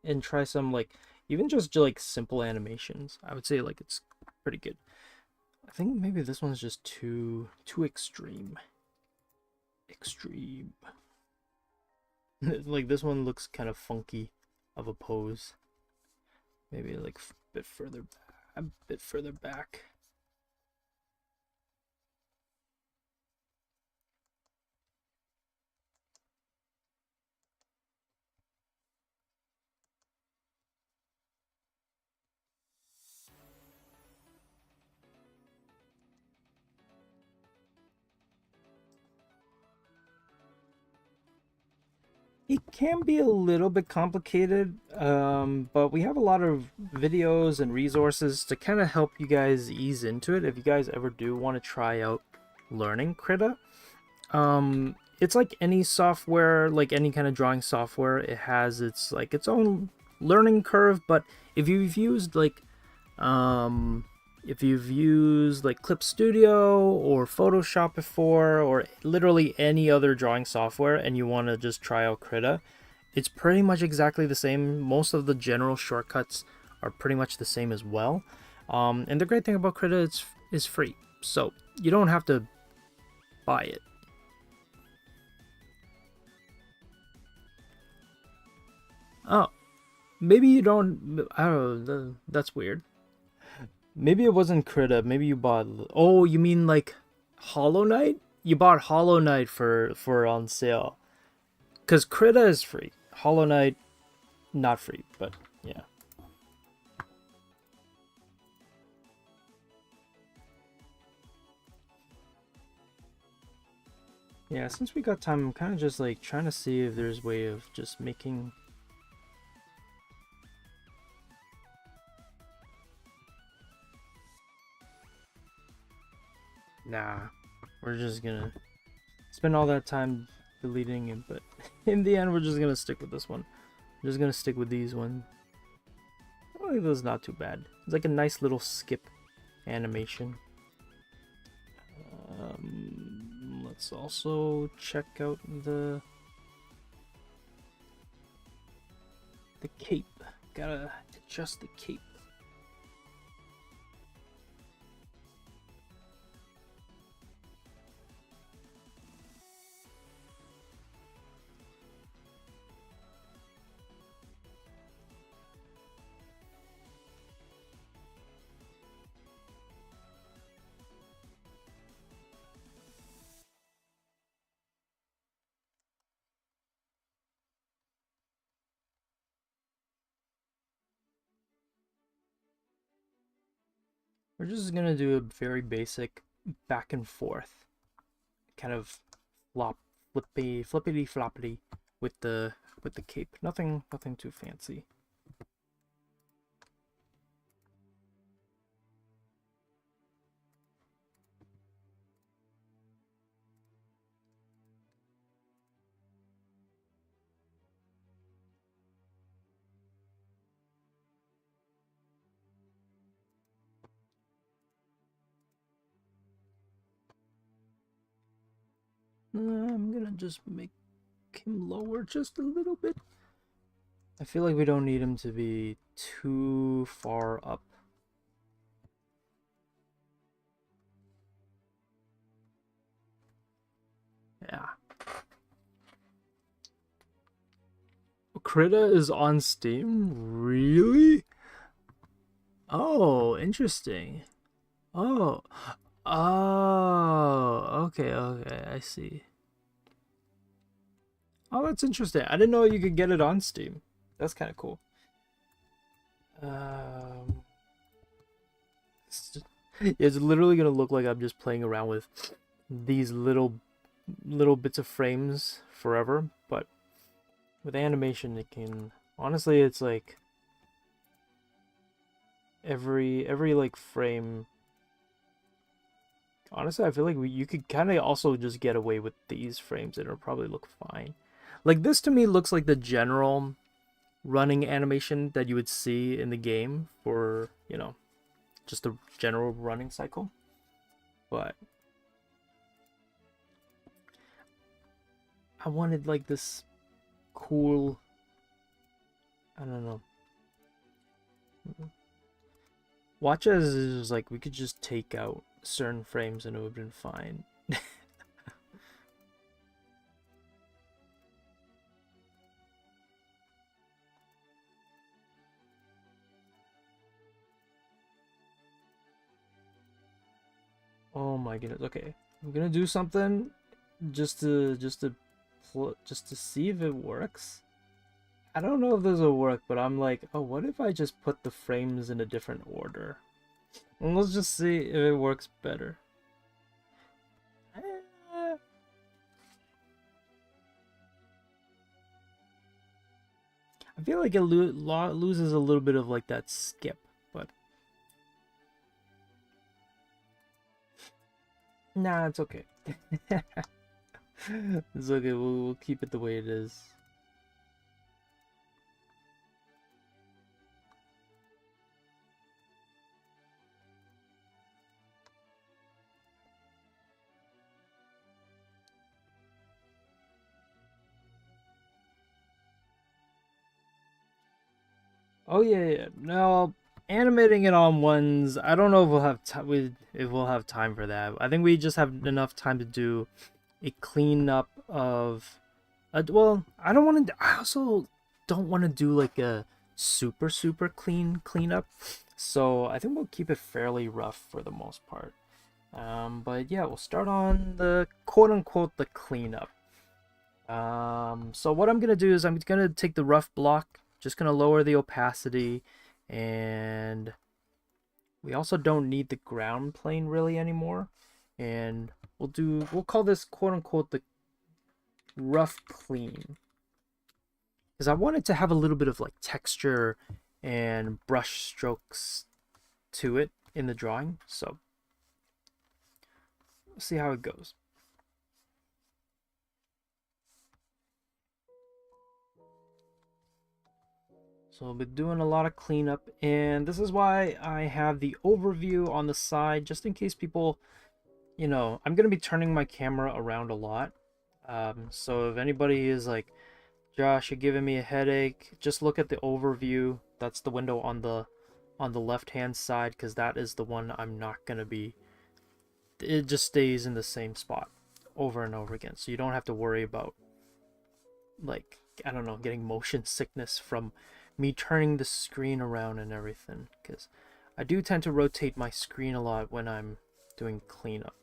and try some like even just like simple animations, I would say like it's pretty good. I think maybe this one's just too extreme. Like this one looks kind of funky of a pose. Maybe like a bit further back. It can be a little bit complicated, but we have a lot of videos and resources to kind of help you guys ease into it if you guys ever do want to try out learning Krita. It's like any software, like any kind of drawing software, it has its own learning curve, but if you've used like Clip Studio or Photoshop before, or literally any other drawing software, and you want to just try out Krita, it's pretty much exactly the same. Most of the general shortcuts are pretty much the same as well. And the great thing about Krita is free, so you don't have to buy it. Oh, maybe you don't. I don't know. That's weird. Maybe it wasn't Krita. Maybe you bought. Oh, you mean like Hollow Knight? You bought Hollow Knight for on sale. Cause Krita is free. Hollow Knight not free, but yeah. Yeah, since we got time, I'm kind of just like trying to see if there's a way of just making... Nah, we're just gonna spend all that time deleting it, but in the end, we're just gonna stick with this one. We're just gonna stick with these ones. I think this is not too bad. It's like a nice little skip animation. Let's also check out the cape. Gotta adjust the cape. We're just gonna do a very basic back and forth kind of flippity floppity with the cape. Nothing too fancy. I'm gonna just make him lower just a little bit. I feel like we don't need him to be too far up. Yeah. Krita is on Steam? Really? Oh, interesting. Oh. Oh, okay, I see. Oh, that's interesting. I didn't know you could get it on Steam. That's kind of cool. It's literally gonna look like I'm just playing around with these little bits of frames forever, but with animation it can, honestly, it's like every like frame. Honestly, I feel like you could kind of also just get away with these frames and it'll probably look fine. Like this to me looks like the general running animation that you would see in the game for, you know, just the general running cycle. But I wanted like this cool, I don't know. Watch as is like we could just take out certain frames and it would have been fine. Oh my goodness. Okay, I'm gonna do something just to see if it works. I don't know if this will work, but I'm like, oh, what if I just put the frames in a different order? And let's just see if it works better. I feel like it loses a little bit of like that skip, but nah, it's okay. It's okay. We'll keep it the way it is. Oh yeah. No, animating it on ones. I don't know if we'll have time for that. I think we just have enough time to do a cleanup of. Well, I don't want to. I also don't want to do like a super clean cleanup. So I think we'll keep it fairly rough for the most part. But yeah, we'll start on the quote unquote the cleanup. So what I'm gonna do is I'm gonna take the rough block, just gonna lower the opacity, and we also don't need the ground plane really anymore. And we'll call this quote unquote the rough clean, because I wanted to have a little bit of like texture and brush strokes to it in the drawing. So we'll see how it goes. So I'll be doing a lot of cleanup, and this is why I have the overview on the side, just in case people, you know, I'm going to be turning my camera around a lot. So if anybody is like, Josh, you're giving me a headache, just look at the overview. That's the window on the left hand side, because that is the one I'm not going to be, it just stays in the same spot over and over again, so you don't have to worry about, like, I don't know, getting motion sickness from me turning the screen around and everything, because I do tend to rotate my screen a lot when I'm doing cleanup.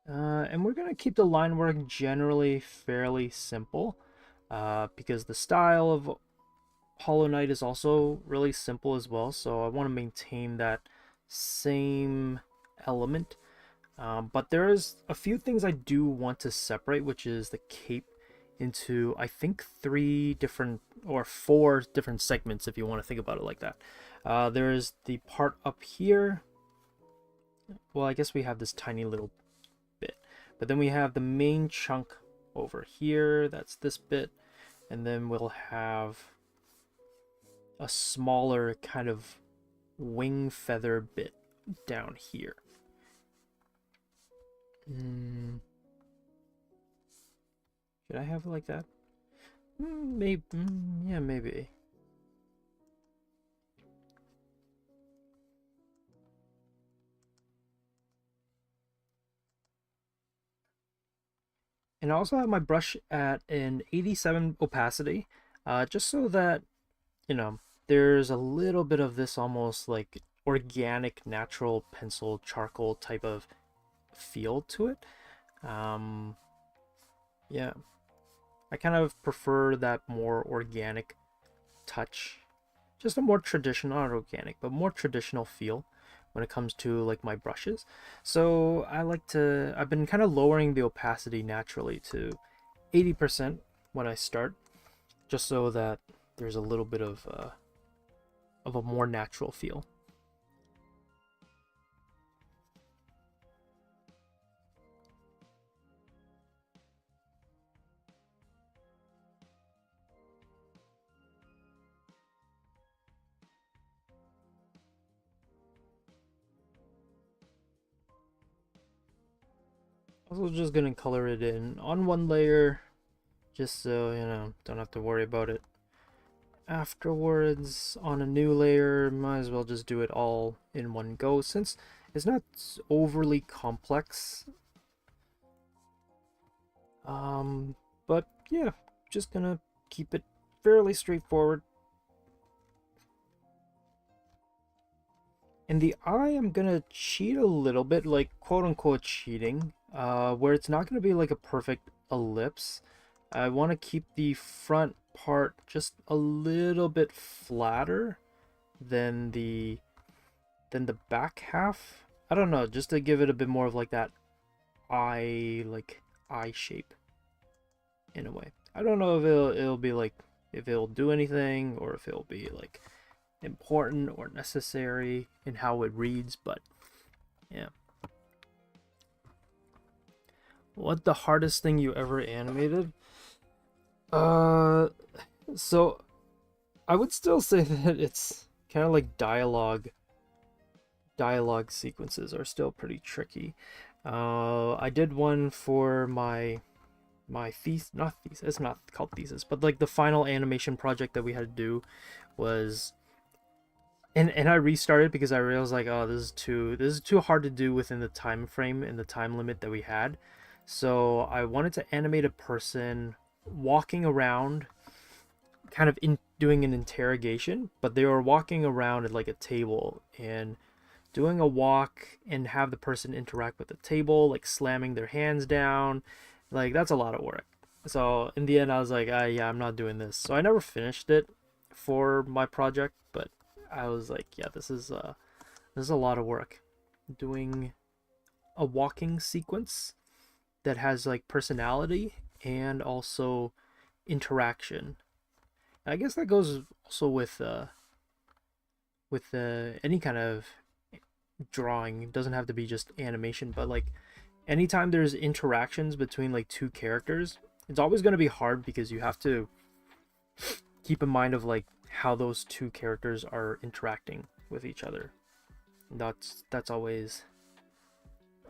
And we're going to keep the line work generally fairly simple, because the style of Hollow Knight is also really simple as well, so I want to maintain that same element. But there is a few things I do want to separate, which is the cape into, I think, 3 different or 4 different segments, if you want to think about it like that. There is the part up here. Well, I guess we have this tiny little bit, but then we have the main chunk over here. That's this bit, and then we'll have a smaller kind of wing feather bit down here. Should I have it like that? Maybe. Yeah, maybe. And I also have my brush at an 87 opacity, just so that, you know, there's a little bit of this almost like organic, natural pencil charcoal type of feel to it. Yeah, I kind of prefer that more organic touch, just a more traditional, not organic, but more traditional feel when it comes to like my brushes. So I've been kind of lowering the opacity naturally to 80% when I start, just so that there's a little bit of a more natural feel. Also just gonna color it in on one layer, just so, you know, don't have to worry about it afterwards on a new layer. Might as well just do it all in one go, since it's not overly complex. But yeah, just gonna keep it fairly straightforward. And the eye, I'm gonna cheat a little bit, like quote unquote cheating, where it's not gonna be like a perfect ellipse. I want to keep the front part just a little bit flatter than the back half. I don't know, just to give it a bit more of like that eye shape in a way. I don't know if it'll be like, if it'll do anything, or if it'll be like important or necessary in how it reads, but yeah. What the hardest thing you ever animated? So I would still say that it's kind of like dialogue sequences are still pretty tricky. I did one for my thesis, it's not called thesis, but like the final animation project that we had to do was, and I restarted because I realized like, oh, this is too hard to do within the time frame and the time limit that we had. So I wanted to animate a person walking around, kind of doing an interrogation, but they were walking around at like a table and doing a walk, and have the person interact with the table, like slamming their hands down. Like, that's a lot of work. So in the end I was like, yeah, I'm not doing this. So I never finished it for my project, but I was like, yeah, this is This is a lot of work. Doing a walking sequence that has like personality and also interaction. I guess that goes also with any kind of drawing. It doesn't have to be just animation, but like anytime there's interactions between like two characters, it's always going to be hard because you have to keep in mind of like how those two characters are interacting with each other. That's always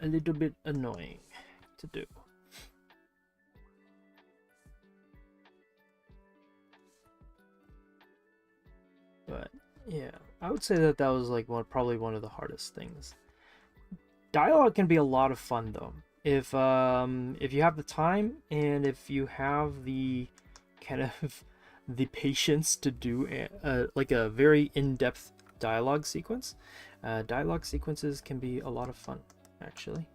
a little bit annoying to do. But yeah, I would say that was like probably one of the hardest things. Dialogue can be a lot of fun though. If you have the time and if you have the kind of the patience to do like a very in-depth dialogue sequence, dialogue sequences can be a lot of fun actually.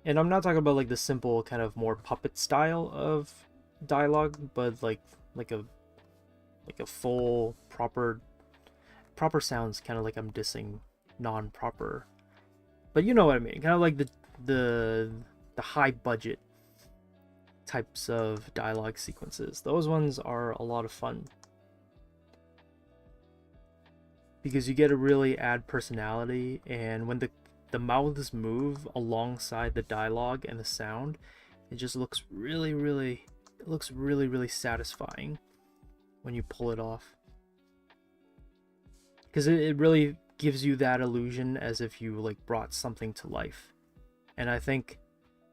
And I'm not talking about like the simple kind of more puppet style of dialogue, but like a full proper sounds kind of like I'm dissing non-proper, but you know what I mean, kind of like the high budget types of dialogue sequences. Those ones are a lot of fun because you get to really add personality, and when the mouths move alongside the dialogue and the sound, it just looks really satisfying when you pull it off, because it really gives you that illusion as if you like brought something to life. And I think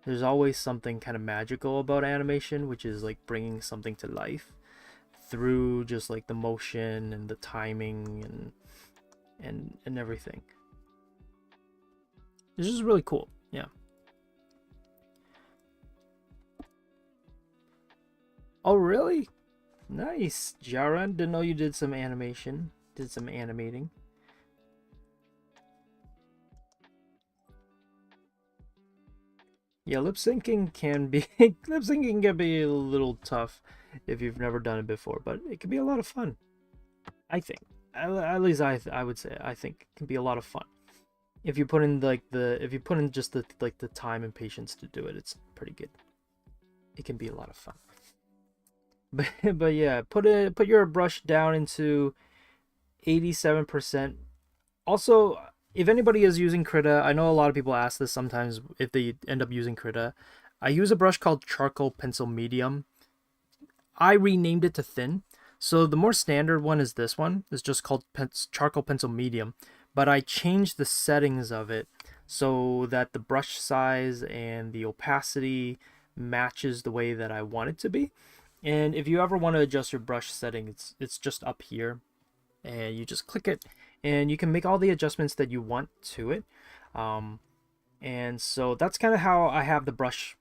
there's always something kind of magical about animation, which is like bringing something to life through just like the motion and the timing and everything. It's just really cool. Yeah. Oh really? Nice, Jaron. Didn't know you did some animation. Did some animating. Yeah, lip syncing can be a little tough if you've never done it before, but it can be a lot of fun. I think. At least I would say I think it can be a lot of fun. If you put in just the time and patience to do it, it's pretty good. It can be a lot of fun. But yeah, put your brush down into 87%. Also, if anybody is using Krita, I know a lot of people ask this sometimes if they end up using Krita. I use a brush called Charcoal Pencil Medium. I renamed it to Thin. So the more standard one is this one. It's just called Charcoal Pencil Medium. But I changed the settings of it so that the brush size and the opacity matches the way that I want it to be. And if you ever want to adjust your brush setting, it's just up here. And you just click it and you can make all the adjustments that you want to it. And so that's kind of how I have the brush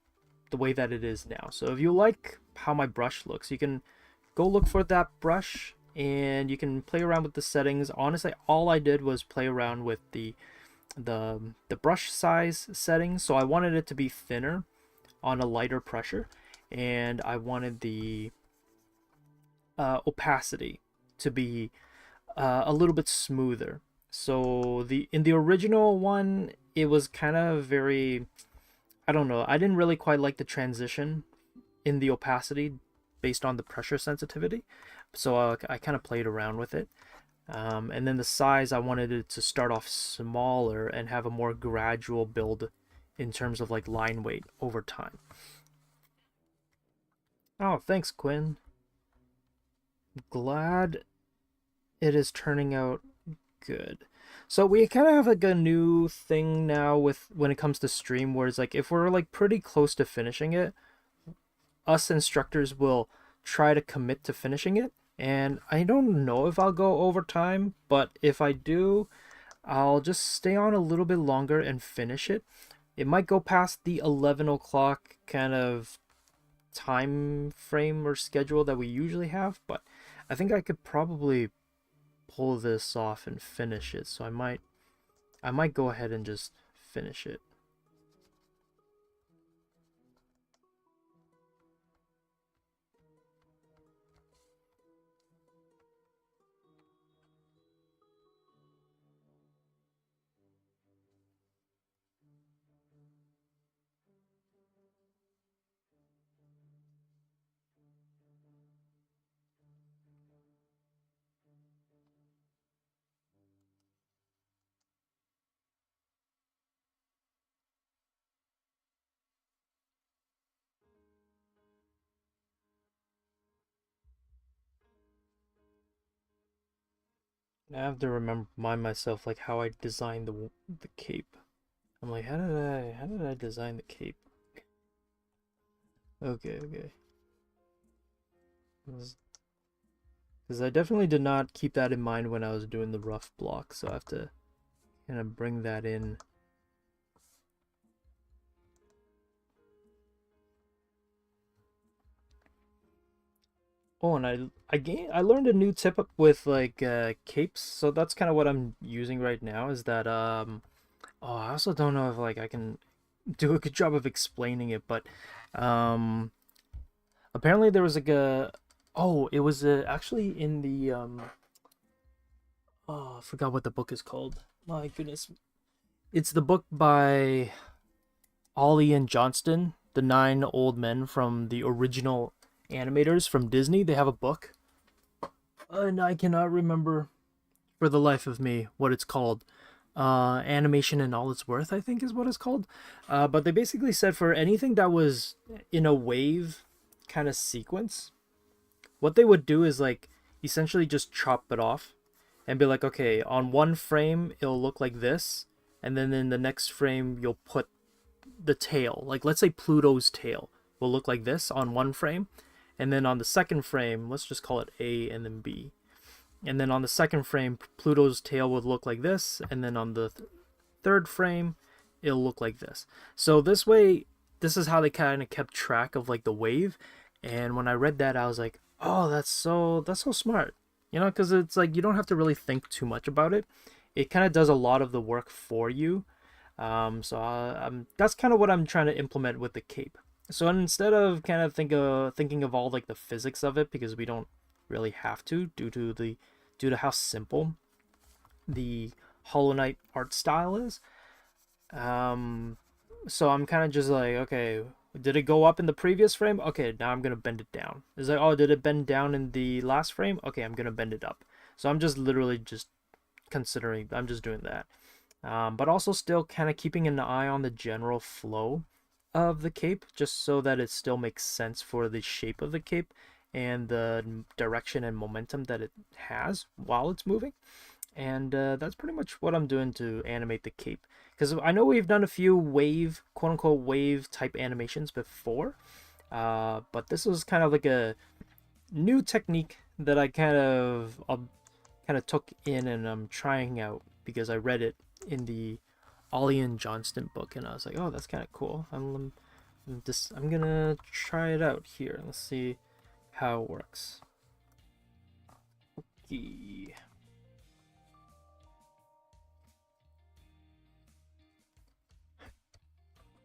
the way that it is now. So if you like how my brush looks, you can go look for that brush and you can play around with the settings. Honestly, all I did was play around with the brush size settings. So I wanted it to be thinner on a lighter pressure, and I wanted the opacity to be a little bit smoother. So in the original one, it was kind of very, I don't know, I didn't really quite like the transition in the opacity based on the pressure sensitivity. So I kind of played around with it. And then the size, I wanted it to start off smaller and have a more gradual build in terms of like line weight over time. Oh, thanks, Quinn. Glad it is turning out good. So we kind of have like a new thing now with when it comes to stream, where it's like if we're like pretty close to finishing it, us instructors will try to commit to finishing it. And I don't know if I'll go over time, but if I do, I'll just stay on a little bit longer and finish it. It might go past the 11 o'clock kind of time frame or schedule that we usually have, but I think I could probably pull this off and finish it. So I might go ahead and just finish it. I have to remind myself like how I designed the cape. I'm like, how did I design the cape? Okay, okay. Because I definitely did not keep that in mind when I was doing the rough block, so I have to kind of bring that in. Oh, and I learned a new tip with like capes, so that's kind of what I'm using right now. Is that oh, I also don't know if like I can do a good job of explaining it, but um apparently there was like a oh, it was actually in the oh, I forgot what the book is called. My goodness, it's the book by Ollie and Johnston, the 9 old men from the original animators from Disney. They have a book, and I cannot remember for the life of me what it's called. Animation and all its worth, I think, is what it's called. But they basically said for anything that was in a wave kind of sequence, what they would do is like essentially just chop it off and be like, okay, on one frame it'll look like this, and then in the next frame you'll put the tail. Like let's say Pluto's tail will look like this on one frame, and then on the second frame, let's just call it A and then B. And then on the second frame, Pluto's tail would look like this, and then on the third frame, it'll look like this. So this way, this is how they kind of kept track of like the wave. And when I read that, I was like, oh, that's so smart. You know, because it's like you don't have to really think too much about it. It kind of does a lot of the work for you. That's kind of what I'm trying to implement with the cape. So instead of kind of thinking of all like the physics of it, because we don't really have to due to how simple the Hollow Knight art style is. So I'm kind of just like, okay, did it go up in the previous frame? Okay, now I'm gonna bend it down. It's like, oh, did it bend down in the last frame? Okay, I'm gonna bend it up. So I'm just literally just considering, I'm just doing that. But also still kind of keeping an eye on the general flow of the cape, just so that it still makes sense for the shape of the cape and the direction and momentum that it has while it's moving. And that's pretty much what I'm doing to animate the cape. Because I know we've done a few wave, quote-unquote wave type animations before, but this was kind of like a new technique that I kind of took in and I'm trying out because I read it in the Ollie and Johnston book, and I was like, oh, that's kind of cool. I'm gonna try it out here. Let's see how it works. Okay.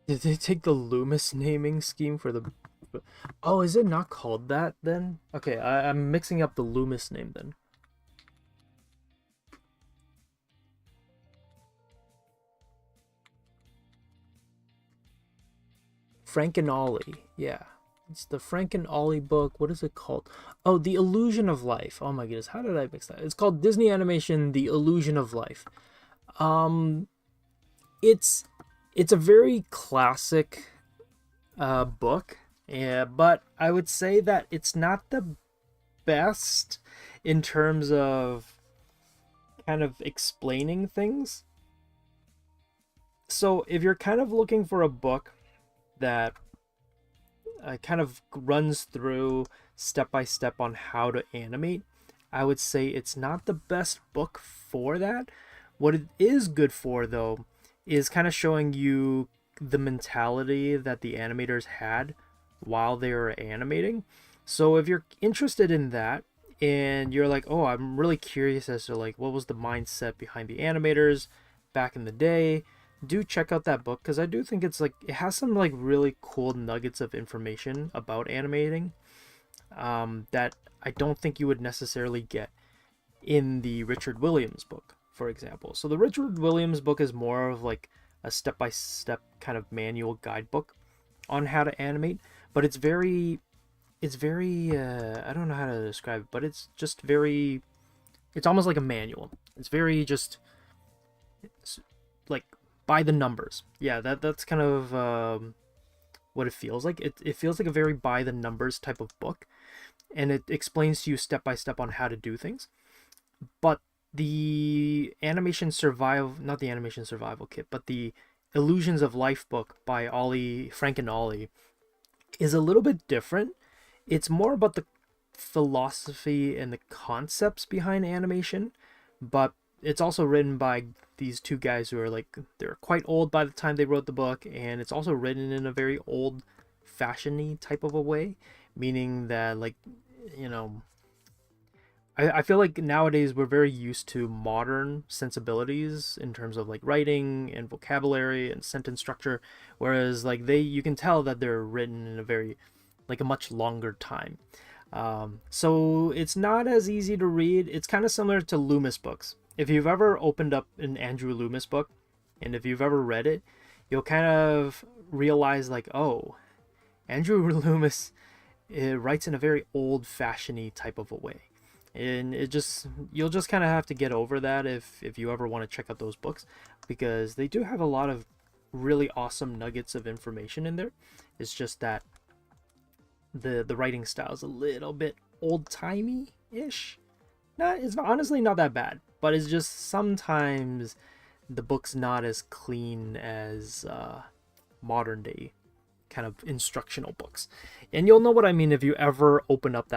Did they take the Loomis naming scheme for the... Oh, is it not called that then? Okay, I'm mixing up the Loomis name then. Frank and Ollie, yeah. It's the Frank and Ollie book. What is it called? Oh, The Illusion of Life. Oh my goodness, how did I mix that? It's called Disney Animation, The Illusion of Life. It's a very classic book, yeah, but I would say that it's not the best in terms of kind of explaining things. So if you're kind of looking for a book that kind of runs through step by step on how to animate, I would say it's not the best book for that. What it is good for, though, is kind of showing you the mentality that the animators had while they were animating. So if you're interested in that and you're like, oh, I'm really curious as to like what was the mindset behind the animators back in the day, do check out that book, because I do think it's like it has some like really cool nuggets of information about animating that I don't think you would necessarily get in the Richard Williams book, for example. So the Richard Williams book is more of like a step-by-step kind of manual guidebook on how to animate, but it's very I don't know how to describe it, but it's just very, it's almost like a manual. It's very just, it's like by the numbers. Yeah, that's kind of what it feels like. It feels like a very by the numbers type of book, and it explains to you step by step on how to do things. But the animation survival, not the animation survival kit, but the Illusions of Life book by Frank and Ollie is a little bit different. It's more about the philosophy and the concepts behind animation, but it's also written by these two guys who are like, they're quite old by the time they wrote the book, and it's also written in a very old fashion-y type of a way, meaning that, like, you know, I feel like nowadays we're very used to modern sensibilities in terms of like writing and vocabulary and sentence structure, whereas like you can tell that they're written in a very, like, a much longer time. So it's not as easy to read. It's kind of similar to Loomis books. If you've ever opened up an Andrew Loomis book, and if you've ever read it, you'll kind of realize like, oh, Andrew Loomis, it writes in a very old-fashioned type of a way. And you'll just kind of have to get over that if you ever want to check out those books, because they do have a lot of really awesome nuggets of information in there. It's just that the writing style is a little bit old-timey-ish. It's honestly not that bad, but it's just sometimes the book's not as clean as modern day kind of instructional books. And you'll know what I mean if you ever open up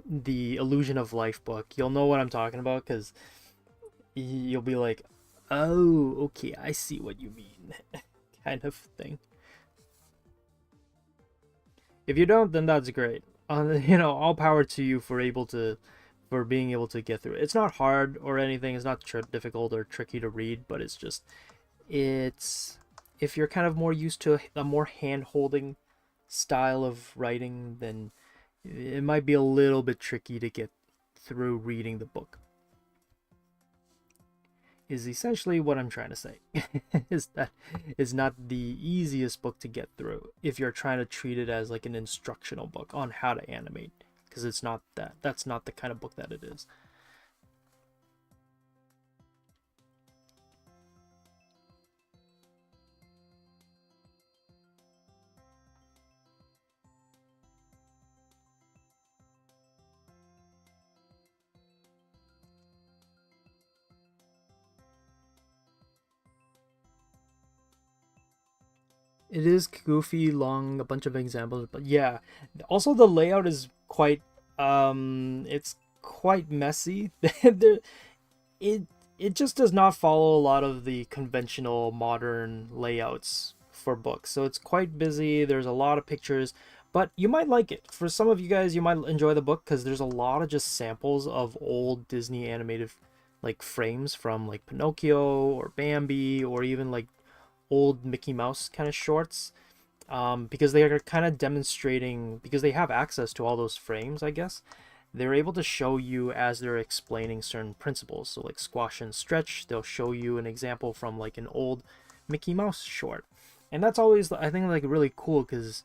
the Illusion of Life book. You'll know what I'm talking about, because you'll be like, oh, okay, I see what you mean, kind of thing. If you don't, then that's great. All power to you for being able to get through it. It's not hard or anything. It's not difficult or tricky to read, but it's if you're kind of more used to a more hand-holding style of writing, then it might be a little bit tricky to get through reading the book. Is essentially what I'm trying to say. Is that it's not the easiest book to get through if you're trying to treat it as like an instructional book on how to animate, because it's not that. That's not the kind of book that it is. It is goofy, long, a bunch of examples, but yeah. Also, the layout is quite, it's quite messy. it it just does not follow a lot of the conventional modern layouts for books. So it's quite busy. There's a lot of pictures, but you might like it. For some of you guys, you might enjoy the book because there's a lot of just samples of old Disney animated like frames from like Pinocchio or Bambi, or even like old Mickey Mouse kind of shorts, because they are kind of demonstrating, because they have access to all those frames, I guess. They're able to show you as they're explaining certain principles. So like squash and stretch, they'll show you an example from like an old Mickey Mouse short. And that's always, I think, like really cool, because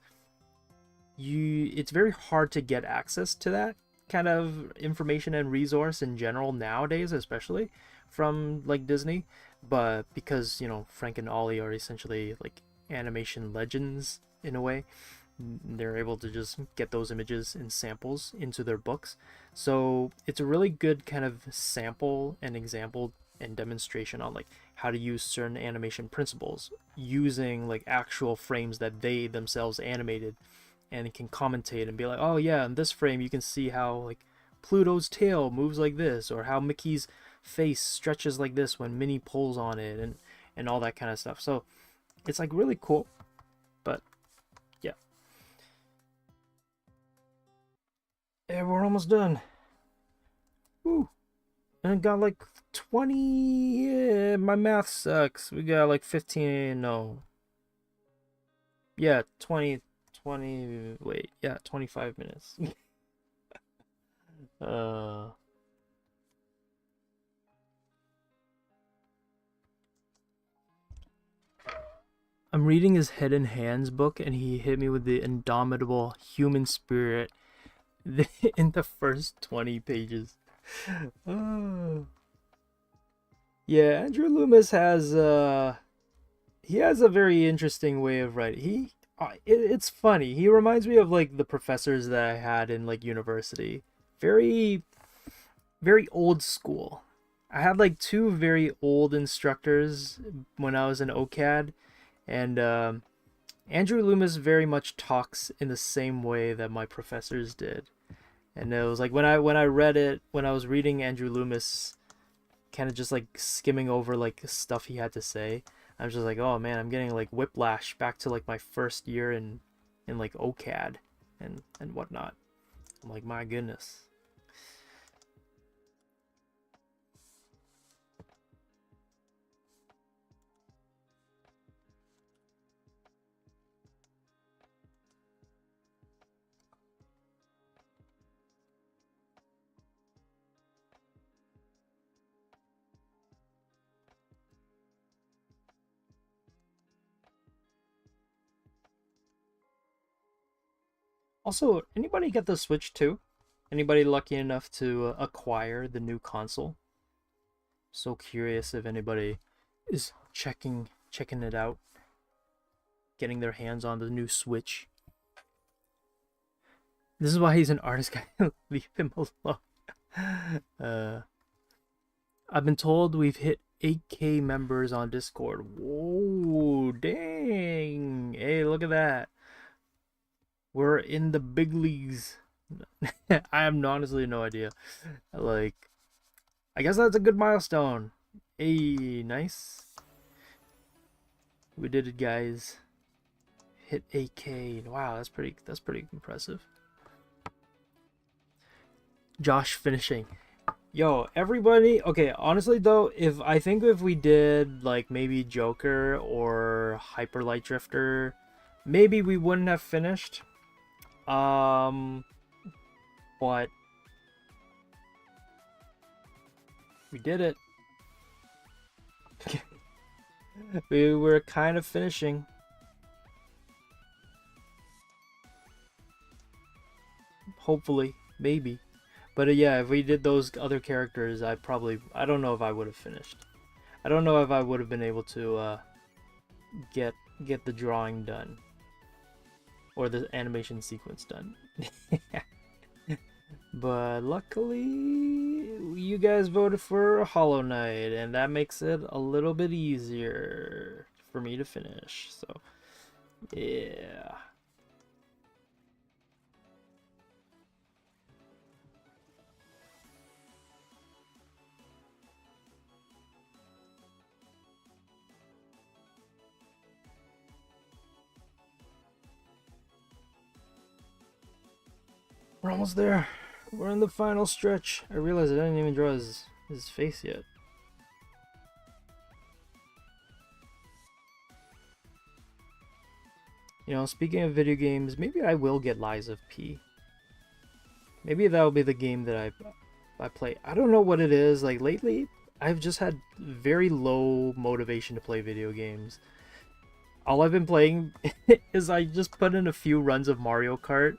it's very hard to get access to that kind of information and resource in general nowadays, especially from like Disney. But because, Frank and Ollie are essentially like animation legends in a way, they're able to just get those images and samples into their books. So it's a really good kind of sample and example and demonstration on like how to use certain animation principles using like actual frames that they themselves animated, and can commentate and be like, oh yeah, in this frame you can see how like Pluto's tail moves like this, or how Mickey's face stretches like this when Minnie pulls on it, and all that kind of stuff. So it's like really cool. But yeah, we're almost done. Woo. And got like 20, yeah, my math sucks. We got like 15, no. Yeah, 20, wait, yeah, 25 minutes. uh I'm reading his Head and Hands book, and he hit me with the indomitable human spirit in the first 20 pages. Yeah, Andrew Loomis has he has a very interesting way of writing. It's funny. He reminds me of like the professors that I had in like university. Very very old school. I had like two very old instructors when I was in OCAD, and Andrew Loomis very much talks in the same way that my professors did. And it was like when I read it, when I was reading Andrew Loomis, kind of just like skimming over like stuff he had to say, I was just like, oh man, I'm getting like whiplash back to like my first year in like OCAD and whatnot. I'm like, my goodness. Also, anybody get the Switch too? Anybody lucky enough to acquire the new console? So curious if anybody is checking it out, getting their hands on the new Switch. This is why he's an artist guy. Leave him alone. I've been told we've hit 8K members on Discord. Whoa, dang. Hey, look at that. We're in the big leagues. I have honestly no idea. Like, I guess that's a good milestone. Hey, nice. We did it, guys. Hit 8K. Wow, that's pretty impressive. Josh finishing. Yo, everybody. Okay, honestly though, if we did like maybe Joker or Hyper Light Drifter, maybe we wouldn't have finished. But we did it. We were kind of finishing. Hopefully, maybe. But yeah, if we did those other characters, I don't know if I would have finished. I don't know if I would have been able to get the drawing done or the animation sequence done. But luckily, you guys voted for Hollow Knight, and that makes it a little bit easier for me to finish. So, yeah. We're almost there. We're in the final stretch. I realized I didn't even draw his face yet. You know, speaking of video games, maybe I will get Lies of P. Maybe that'll be the game that I play. I don't know what it is. Like lately, I've just had very low motivation to play video games. All I've been playing is I just put in a few runs of Mario Kart,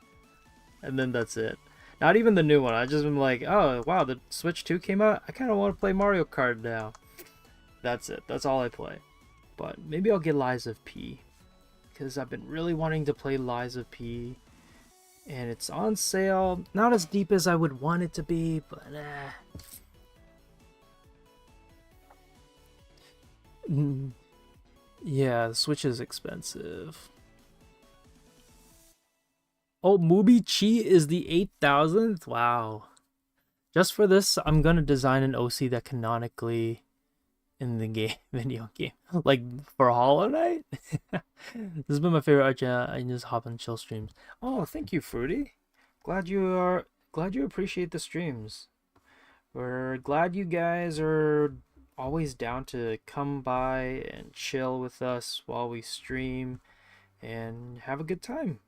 and then that's it. Not even the new one. I just been like, oh wow, the Switch 2 came out. I kind of want to play Mario Kart now. That's it. That's all I play. But maybe I'll get Lies of P, because I've been really wanting to play Lies of P, and it's on sale. Not as deep as I would want it to be, but yeah, the Switch is expensive. Oh, Mubi Chi is the 8,000th? Wow. Just for this, I'm gonna design an OC that canonically in the game, video game. Like for Hollow Knight? This has been my favorite art channel. I just hop on chill streams. Oh, thank you, Fruity. Glad you appreciate the streams. We're glad you guys are always down to come by and chill with us while we stream and have a good time.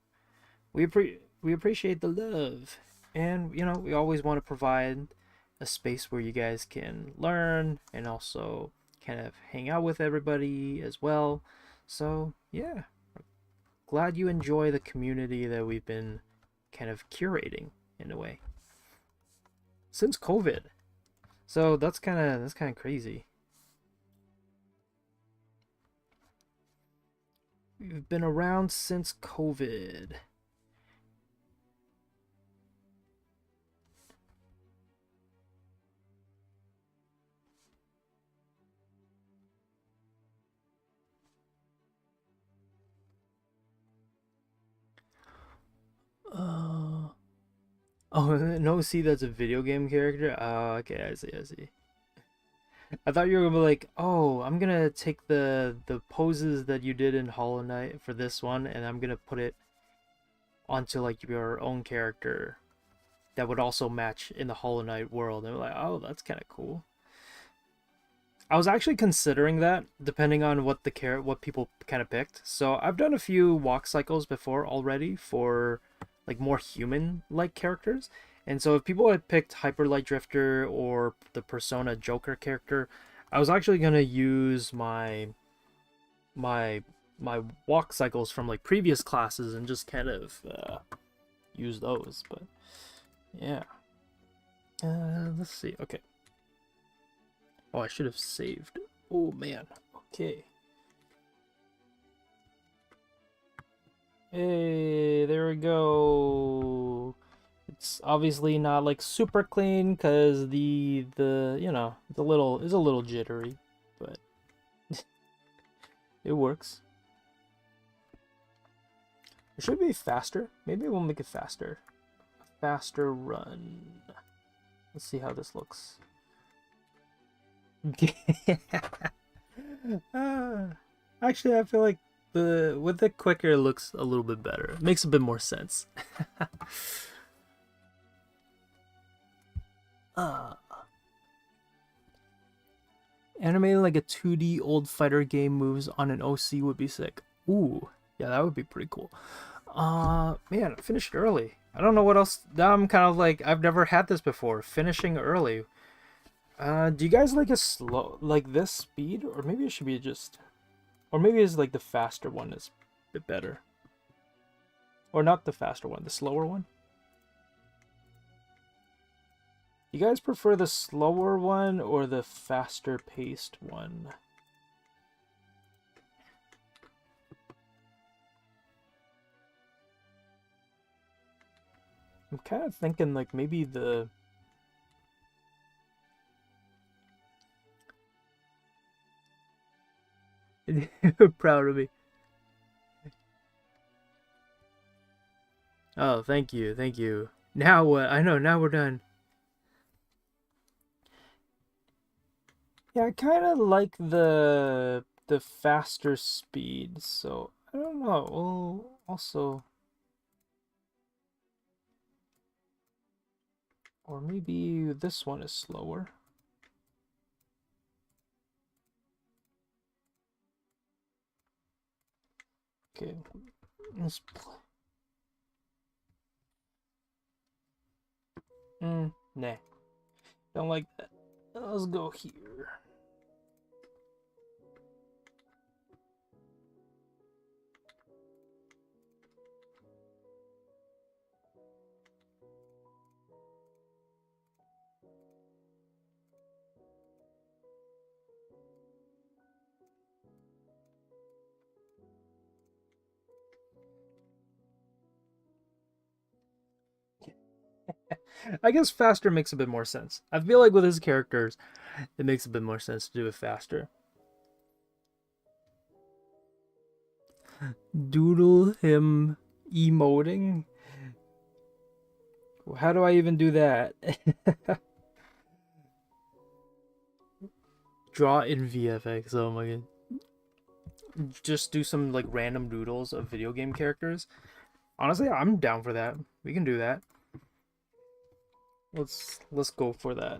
We appreciate the love, and you know, we always want to provide a space where you guys can learn and also kind of hang out with everybody as well. So yeah, glad you enjoy the community that we've been kind of curating in a way since COVID. So that's kind of crazy. We've been around since COVID. Oh, no, see, that's a video game character? Oh, okay, I see, I see. I thought you were gonna be like, oh, I'm gonna take the poses that you did in Hollow Knight for this one, and I'm gonna put it onto like your own character that would also match in the Hollow Knight world. And we're like, oh, that's kind of cool. I was actually considering that, depending on what what people kind of picked. So I've done a few walk cycles before already for like more human-like characters. And so if people had picked Hyper Light Drifter or the Persona Joker character, I was actually gonna use my my walk cycles from like previous classes and just kind of use those. But yeah, let's see. Okay. Oh, I should have saved. Oh man. Okay. Hey, there we go. It's obviously not like super clean because the you know the little is a little jittery, but it works. It should be faster. Maybe we'll make it faster. A faster run. Let's see how this looks. Actually, I feel like with the quicker it looks a little bit better. It makes a bit more sense. Animating like a 2D old fighter game moves on an OC would be sick. Ooh, yeah, that would be pretty cool. Man, I finished early. I don't know what else. Now I'm kind of like, I've never had this before. Finishing early. Do you guys like a slow, like this speed? Or maybe it should be just, or maybe it's like the faster one is a bit better. Or not the faster one, the slower one. You guys prefer the slower one or the faster paced one? I'm kind of thinking like maybe the... Proud of me. Oh, thank you, thank you. Now what? I know, now we're done. Yeah, I kind of like the faster speed, so I don't know. Well, also, or maybe this one is slower. Okay, let's play. Nah, don't like that. Let's go here. I guess faster makes a bit more sense. I feel like with his characters, it makes a bit more sense to do it faster. Doodle him emoting? How do I even do that? Draw in VFX, oh my god. Just do some like random doodles of video game characters. Honestly, I'm down for that. We can do that. Let's go for that.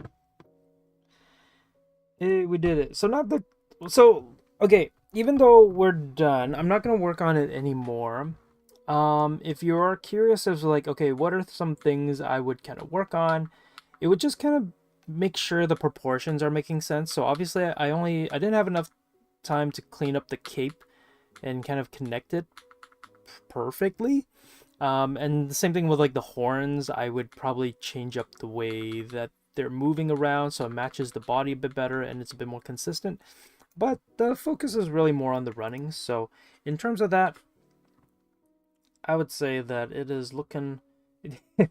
Hey, we did it. So okay, even though we're done, I'm not gonna work on it anymore. If you're curious as like, okay, what are some things I would kind of work on? It would just kind of make sure the proportions are making sense. So obviously I didn't have enough time to clean up the cape and kind of connect it perfectly. And the same thing with like the horns, I would probably change up the way that they're moving around so it matches the body a bit better and it's a bit more consistent. But the focus is really more on the running. So in terms of that, I would say that it is looking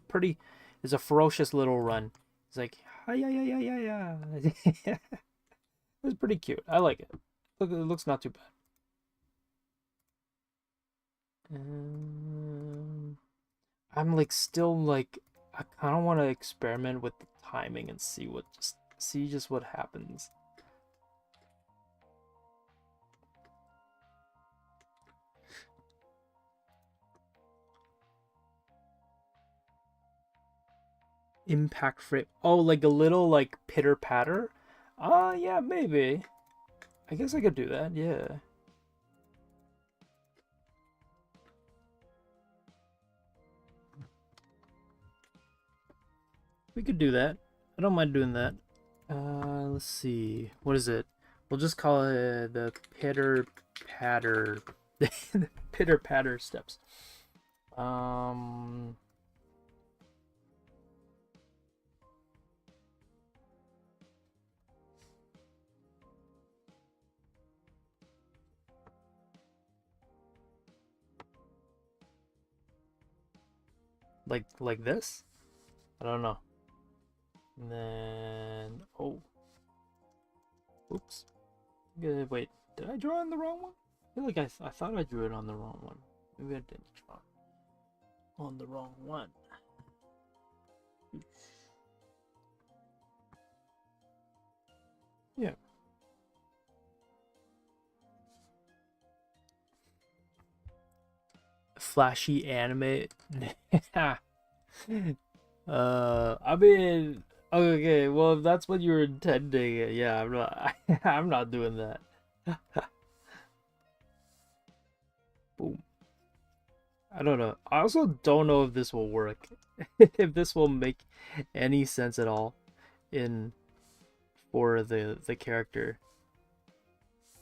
pretty. It's a ferocious little run. It's like, hi yeah yeah yeah yeah yeah. It's pretty cute. I like it. Look, it looks not too bad. I'm like still like I kind of want to experiment with the timing and see just what happens. Impact frame. Oh, like a little like pitter patter. Yeah, maybe. I guess I could do that. Yeah. We could do that. I don't mind doing that. Let's see. What is it? We'll just call it the pitter patter. The pitter patter steps. Like this? I don't know. And then oops. Wait, did I draw on the wrong one? I feel like I thought I drew it on the wrong one. Maybe I didn't draw on the wrong one. Yeah. Flashy anime. I mean, okay, well, if that's what you're intending, yeah, I'm not, I'm not doing that. Boom. I don't know. I also don't know if this will work. If this will make any sense at all for the character.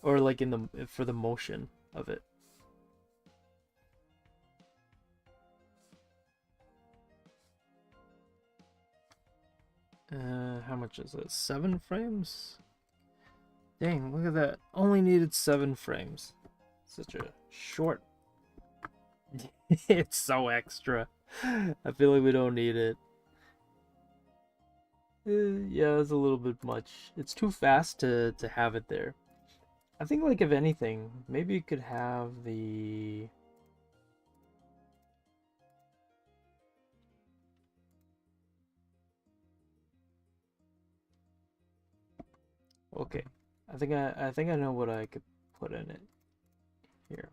Or like for the motion of it. How much is it? 7 frames? Dang, look at that. Only needed 7 frames. Such a short. It's so extra. I feel like we don't need it. Yeah, it's a little bit much. It's too fast to have it there. I think, like, if anything, maybe you could have the... Okay, I think I know what I could put in it here.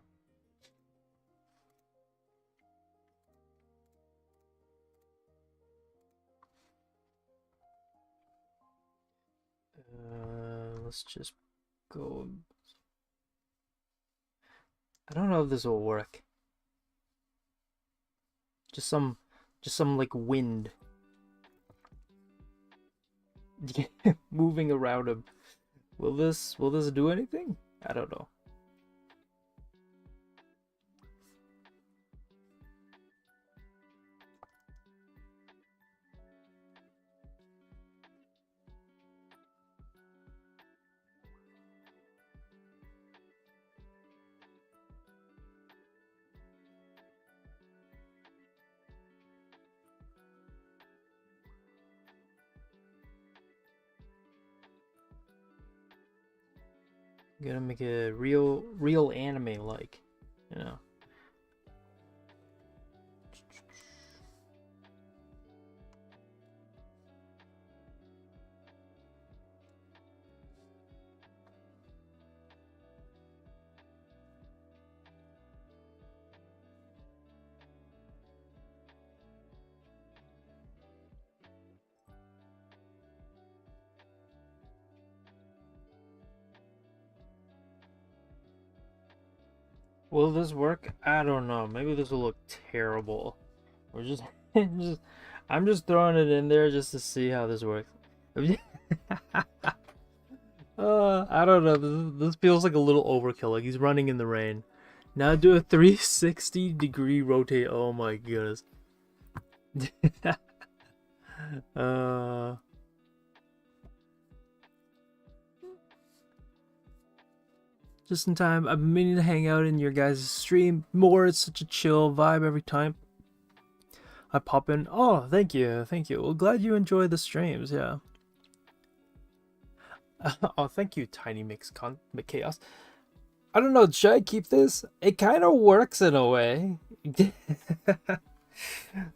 Let's just go. I don't know if this will work. Just some like wind moving around him. Will this do anything? I don't know. I'm gonna make it real anime like, you know. Will this work? I don't know. Maybe this will look terrible. We're just, I'm just throwing it in there just to see how this works. I don't know. This feels like a little overkill. Like he's running in the rain. Now do a 360-degree rotate. Oh my goodness. Just in time. I've been meaning to hang out in your guys' stream more. It's such a chill vibe every time I pop in. Oh, thank you. Well, glad you enjoy the streams. Yeah. Oh, thank you, Tiny Mix Chaos. I don't know. Should I keep this? It kind of works in a way.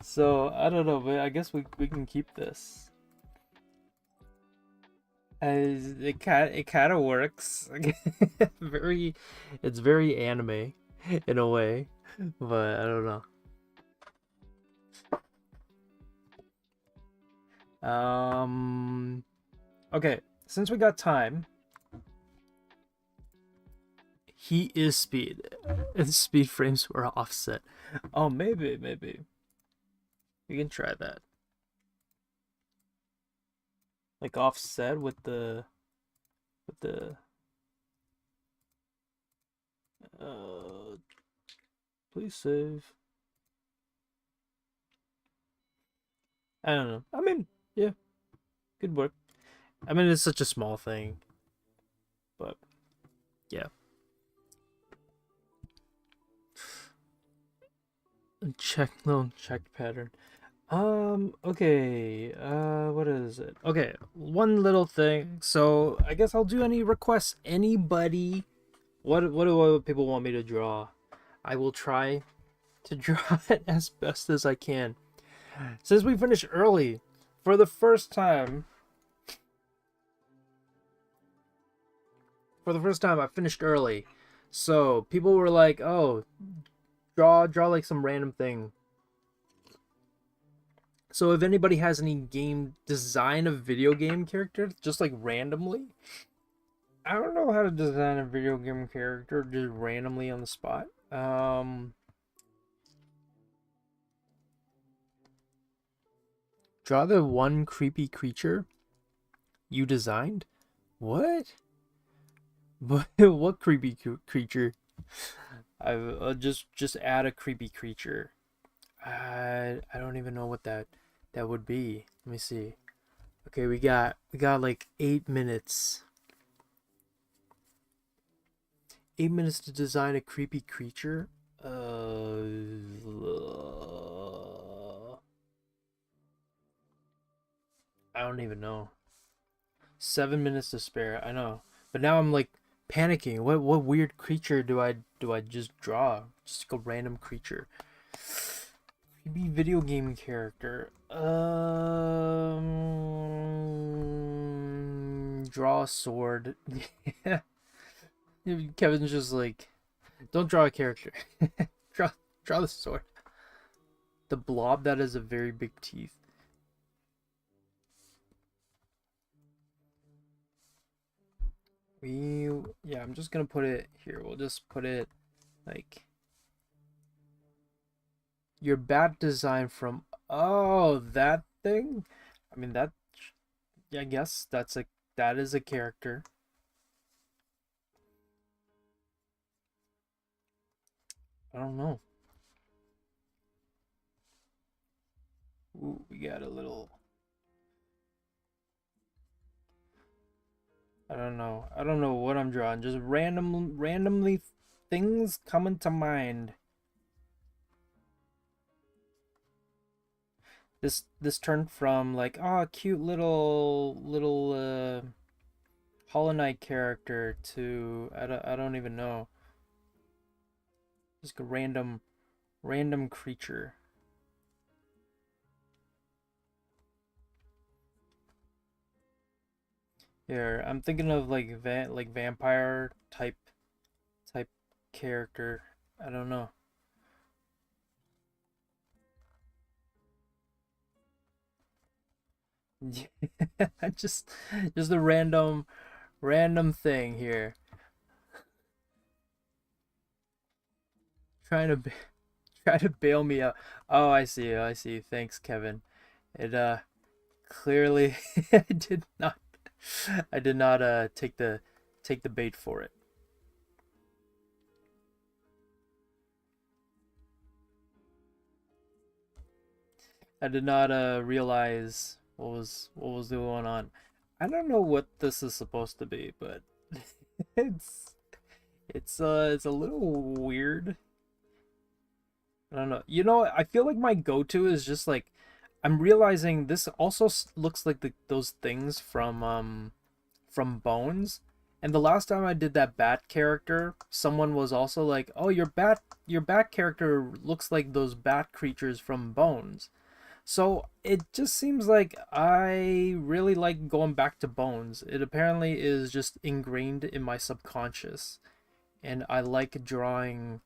So I don't know, but I guess we can keep this. As it kind of works. Very, it's very anime in a way, but I don't know. Okay, since we got time, he is speed, and speed frames were offset. Oh, maybe we can try that. Like offset with the please save. I don't know. I mean, yeah, good work. I mean, it's such a small thing, but yeah. Check pattern. Okay, what is it? Okay, one little thing. So I guess I'll do any requests. Anybody, what do people want me to draw? I will try to draw it as best as I can. Since we finished early, for the first time, I finished early. So people were like, "Oh, draw like some random thing." So if anybody has any game design of video game character, just like randomly, I don't know how to design a video game character just randomly on the spot. Draw the one creepy creature you designed. What? What creepy creature? I just add a creepy creature. I don't even know what that would be. Let me see. Okay, we got like 8 minutes. 8 minutes to design a creepy creature. I don't even know. 7 minutes to spare. I know, but now I'm like panicking. What weird creature do I just draw? Just a random creature. Creepy video game character. Draw a sword. Yeah. Kevin's just like, don't draw a character. draw the sword. The blob that has a very big teeth. Yeah, I'm just gonna put it here. We'll just put it like your bad design from, oh, that thing. I mean that. Yeah, I guess that is a character. I don't know. Ooh, we got a little. I don't know. I don't know what I'm drawing. Just randomly things coming to mind. This turned from like, oh, cute little Hollow Knight character to I don't even know. Just a random creature. Here, I'm thinking of like vampire type character. I don't know. just a random thing here. Trying to try to bail me out. Oh, I see. I see. Thanks, Kevin. It clearly I did not take the bait for it. I did not realize what was going on. I don't know what this is supposed to be, but it's it's a little weird. I don't know. You know, I feel like my go-to is just like, I'm realizing this also looks like those things from Bones, And the last time I did that bat character, someone was also like, "Oh, your bat character looks like those bat creatures from Bones." So it just seems like I really like going back to Bones. It apparently is just ingrained in my subconscious, and I like drawing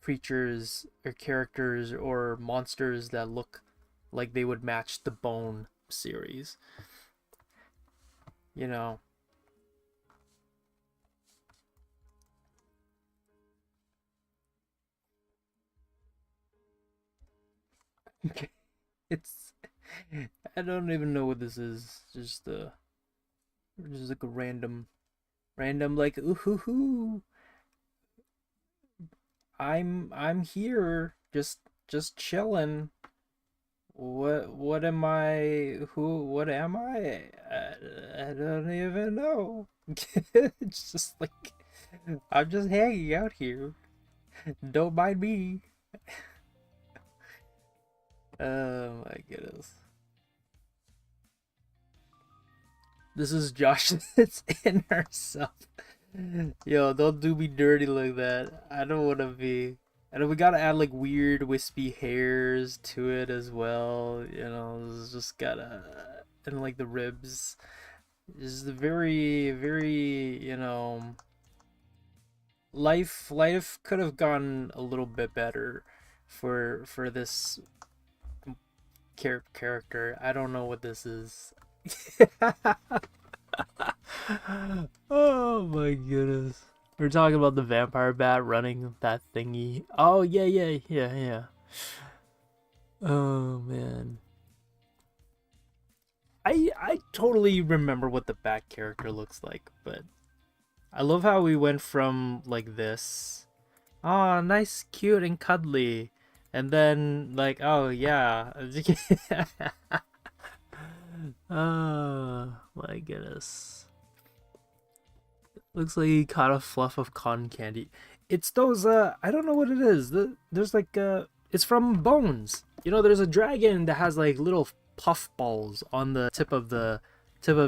creatures or characters or monsters that look like they would match the Bone series. You know. It's I don't even know what this is. Just like a random like ooh hoo hoo. I'm here just chilling. What am I? What am I don't even know. It's just like I'm just hanging out here. Don't mind me. Oh my goodness. This is Josh that's in herself. Yo, don't do me dirty like that. I don't want to be. And we gotta add like weird wispy hairs to it as well. You know, it's just gotta. And like the ribs. Is the very, life could have gone a little bit better for this character. I don't know what this is. Oh my goodness. We're talking about the vampire bat running that thingy. Oh yeah. Oh man. I totally remember what the bat character looks like, but I love how we went from like this. Oh, nice, cute, and cuddly. And then like, oh yeah. Oh my goodness. Looks like he caught a fluff of cotton candy. It's those I don't know what it is. There's like it's from Bones. You know, there's a dragon that has like little puff balls on the tip of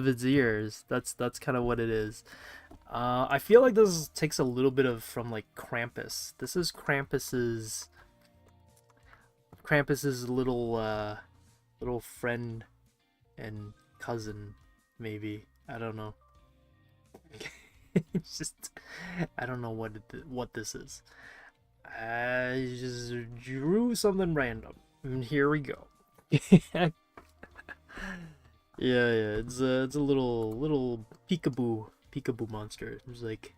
its ears. That's kind of what it is. I feel like this takes a little bit of from like Krampus. This is Krampus's little friend and cousin, maybe. I don't know. It's just I don't know what this is. I just drew something random, and here we go. Yeah, it's a little peekaboo monster. It's like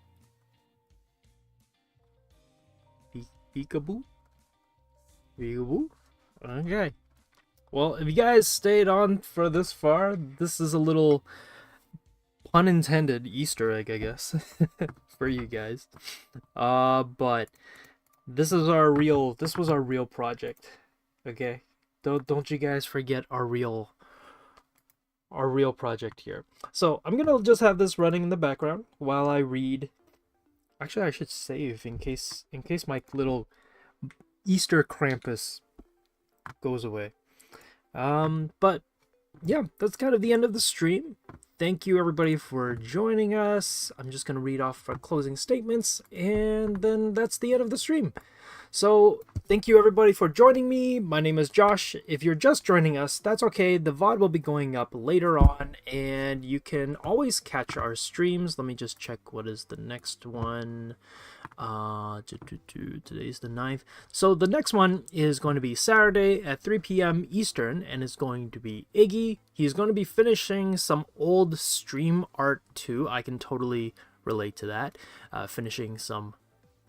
peekaboo. Okay. Well, if you guys stayed on for this far, this is a little pun intended Easter egg, I guess, for you guys. But this was our real project. Okay? Don't you guys forget our real project here. So, I'm going to just have this running in the background while I read. Actually, I should save in case my little Easter Krampus goes away. But yeah, that's kind of the end of the stream. Thank you everybody for joining us. I'm just going to read off our closing statements, and then that's the end of the stream. So thank you everybody for joining me. My name is Josh. If you're just joining us, that's okay. The VOD will be going up later on, and you can always catch our streams. Let me just check what is the next one. Today's the 9th. So the next one is going to be Saturday at 3 p.m. Eastern, and it's going to be Iggy. He's going to be finishing some old stream art too. I can totally relate to that. Finishing some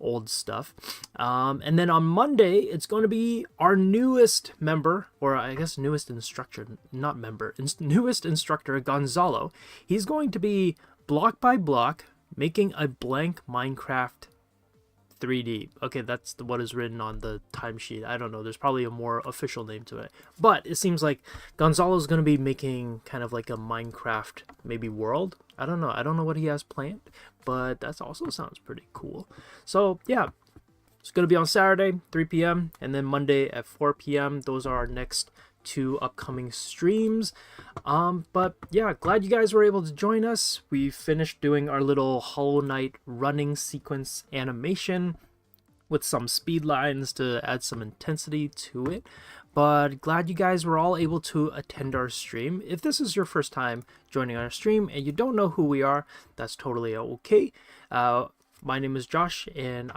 old stuff. And then on Monday, it's going to be our newest member, or I guess newest instructor, not member, newest instructor, Gonzalo. He's going to be block by block making a blank Minecraft 3D. Okay, that's what is written on the timesheet. I don't know. There's probably a more official name to it. But it seems like Gonzalo's going to be making kind of like a Minecraft maybe world. I don't know. I don't know what he has planned, but that also sounds pretty cool. So, yeah. It's going to be on Saturday, 3 p.m. and then Monday at 4 p.m. Those are our next to upcoming streams. But yeah, glad you guys were able to join us. We finished doing our little Hollow Knight running sequence animation with some speed lines to add some intensity to it. But glad you guys were all able to attend our stream. If this is your first time joining our stream and you don't know who we are, that's totally okay. My name is Josh, and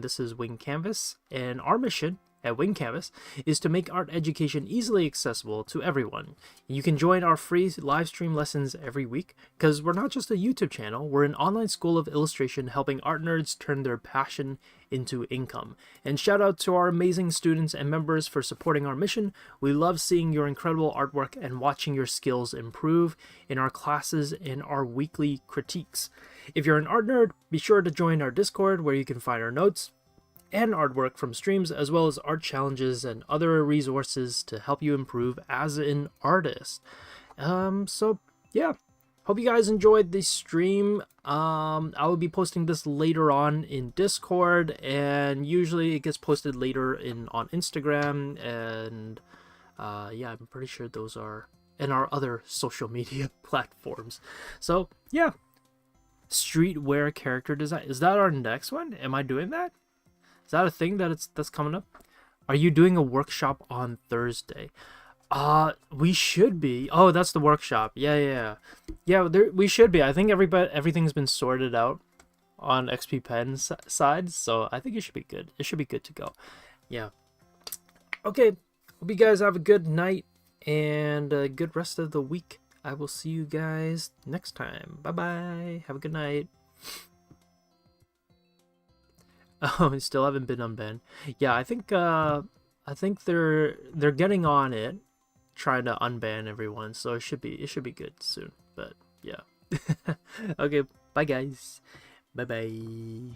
this is Wing Canvas, and our mission at Wing Canvas is to make art education easily accessible to everyone. You can join our free live stream lessons every week, because we're not just a YouTube channel, we're an online school of illustration helping art nerds turn their passion into income. And shout out to our amazing students and members for supporting our mission. We love seeing your incredible artwork and watching your skills improve in our classes and our weekly critiques. If you're an art nerd, be sure to join our Discord, where you can find our notes and artwork from streams, as well as art challenges and other resources to help you improve as an artist. So yeah, hope you guys enjoyed the stream. I will be posting this later on in Discord, and usually it gets posted later on Instagram, and yeah, I'm pretty sure those are in our other social media platforms. So yeah, streetwear character design, is that our next one? Am I doing that? Is that a thing that's coming up? Are you doing a workshop on Thursday? We should be. Oh, that's the workshop. Yeah. We should be. I think everything's been sorted out on XPPen's side, so I think it should be good. It should be good to go. Yeah. Okay. Hope you guys have a good night and a good rest of the week. I will see you guys next time. Bye bye. Have a good night. Oh, I still haven't been unbanned. Yeah, I think they're getting on it, trying to unban everyone, so it should be good soon. But yeah. Okay, bye guys. Bye bye.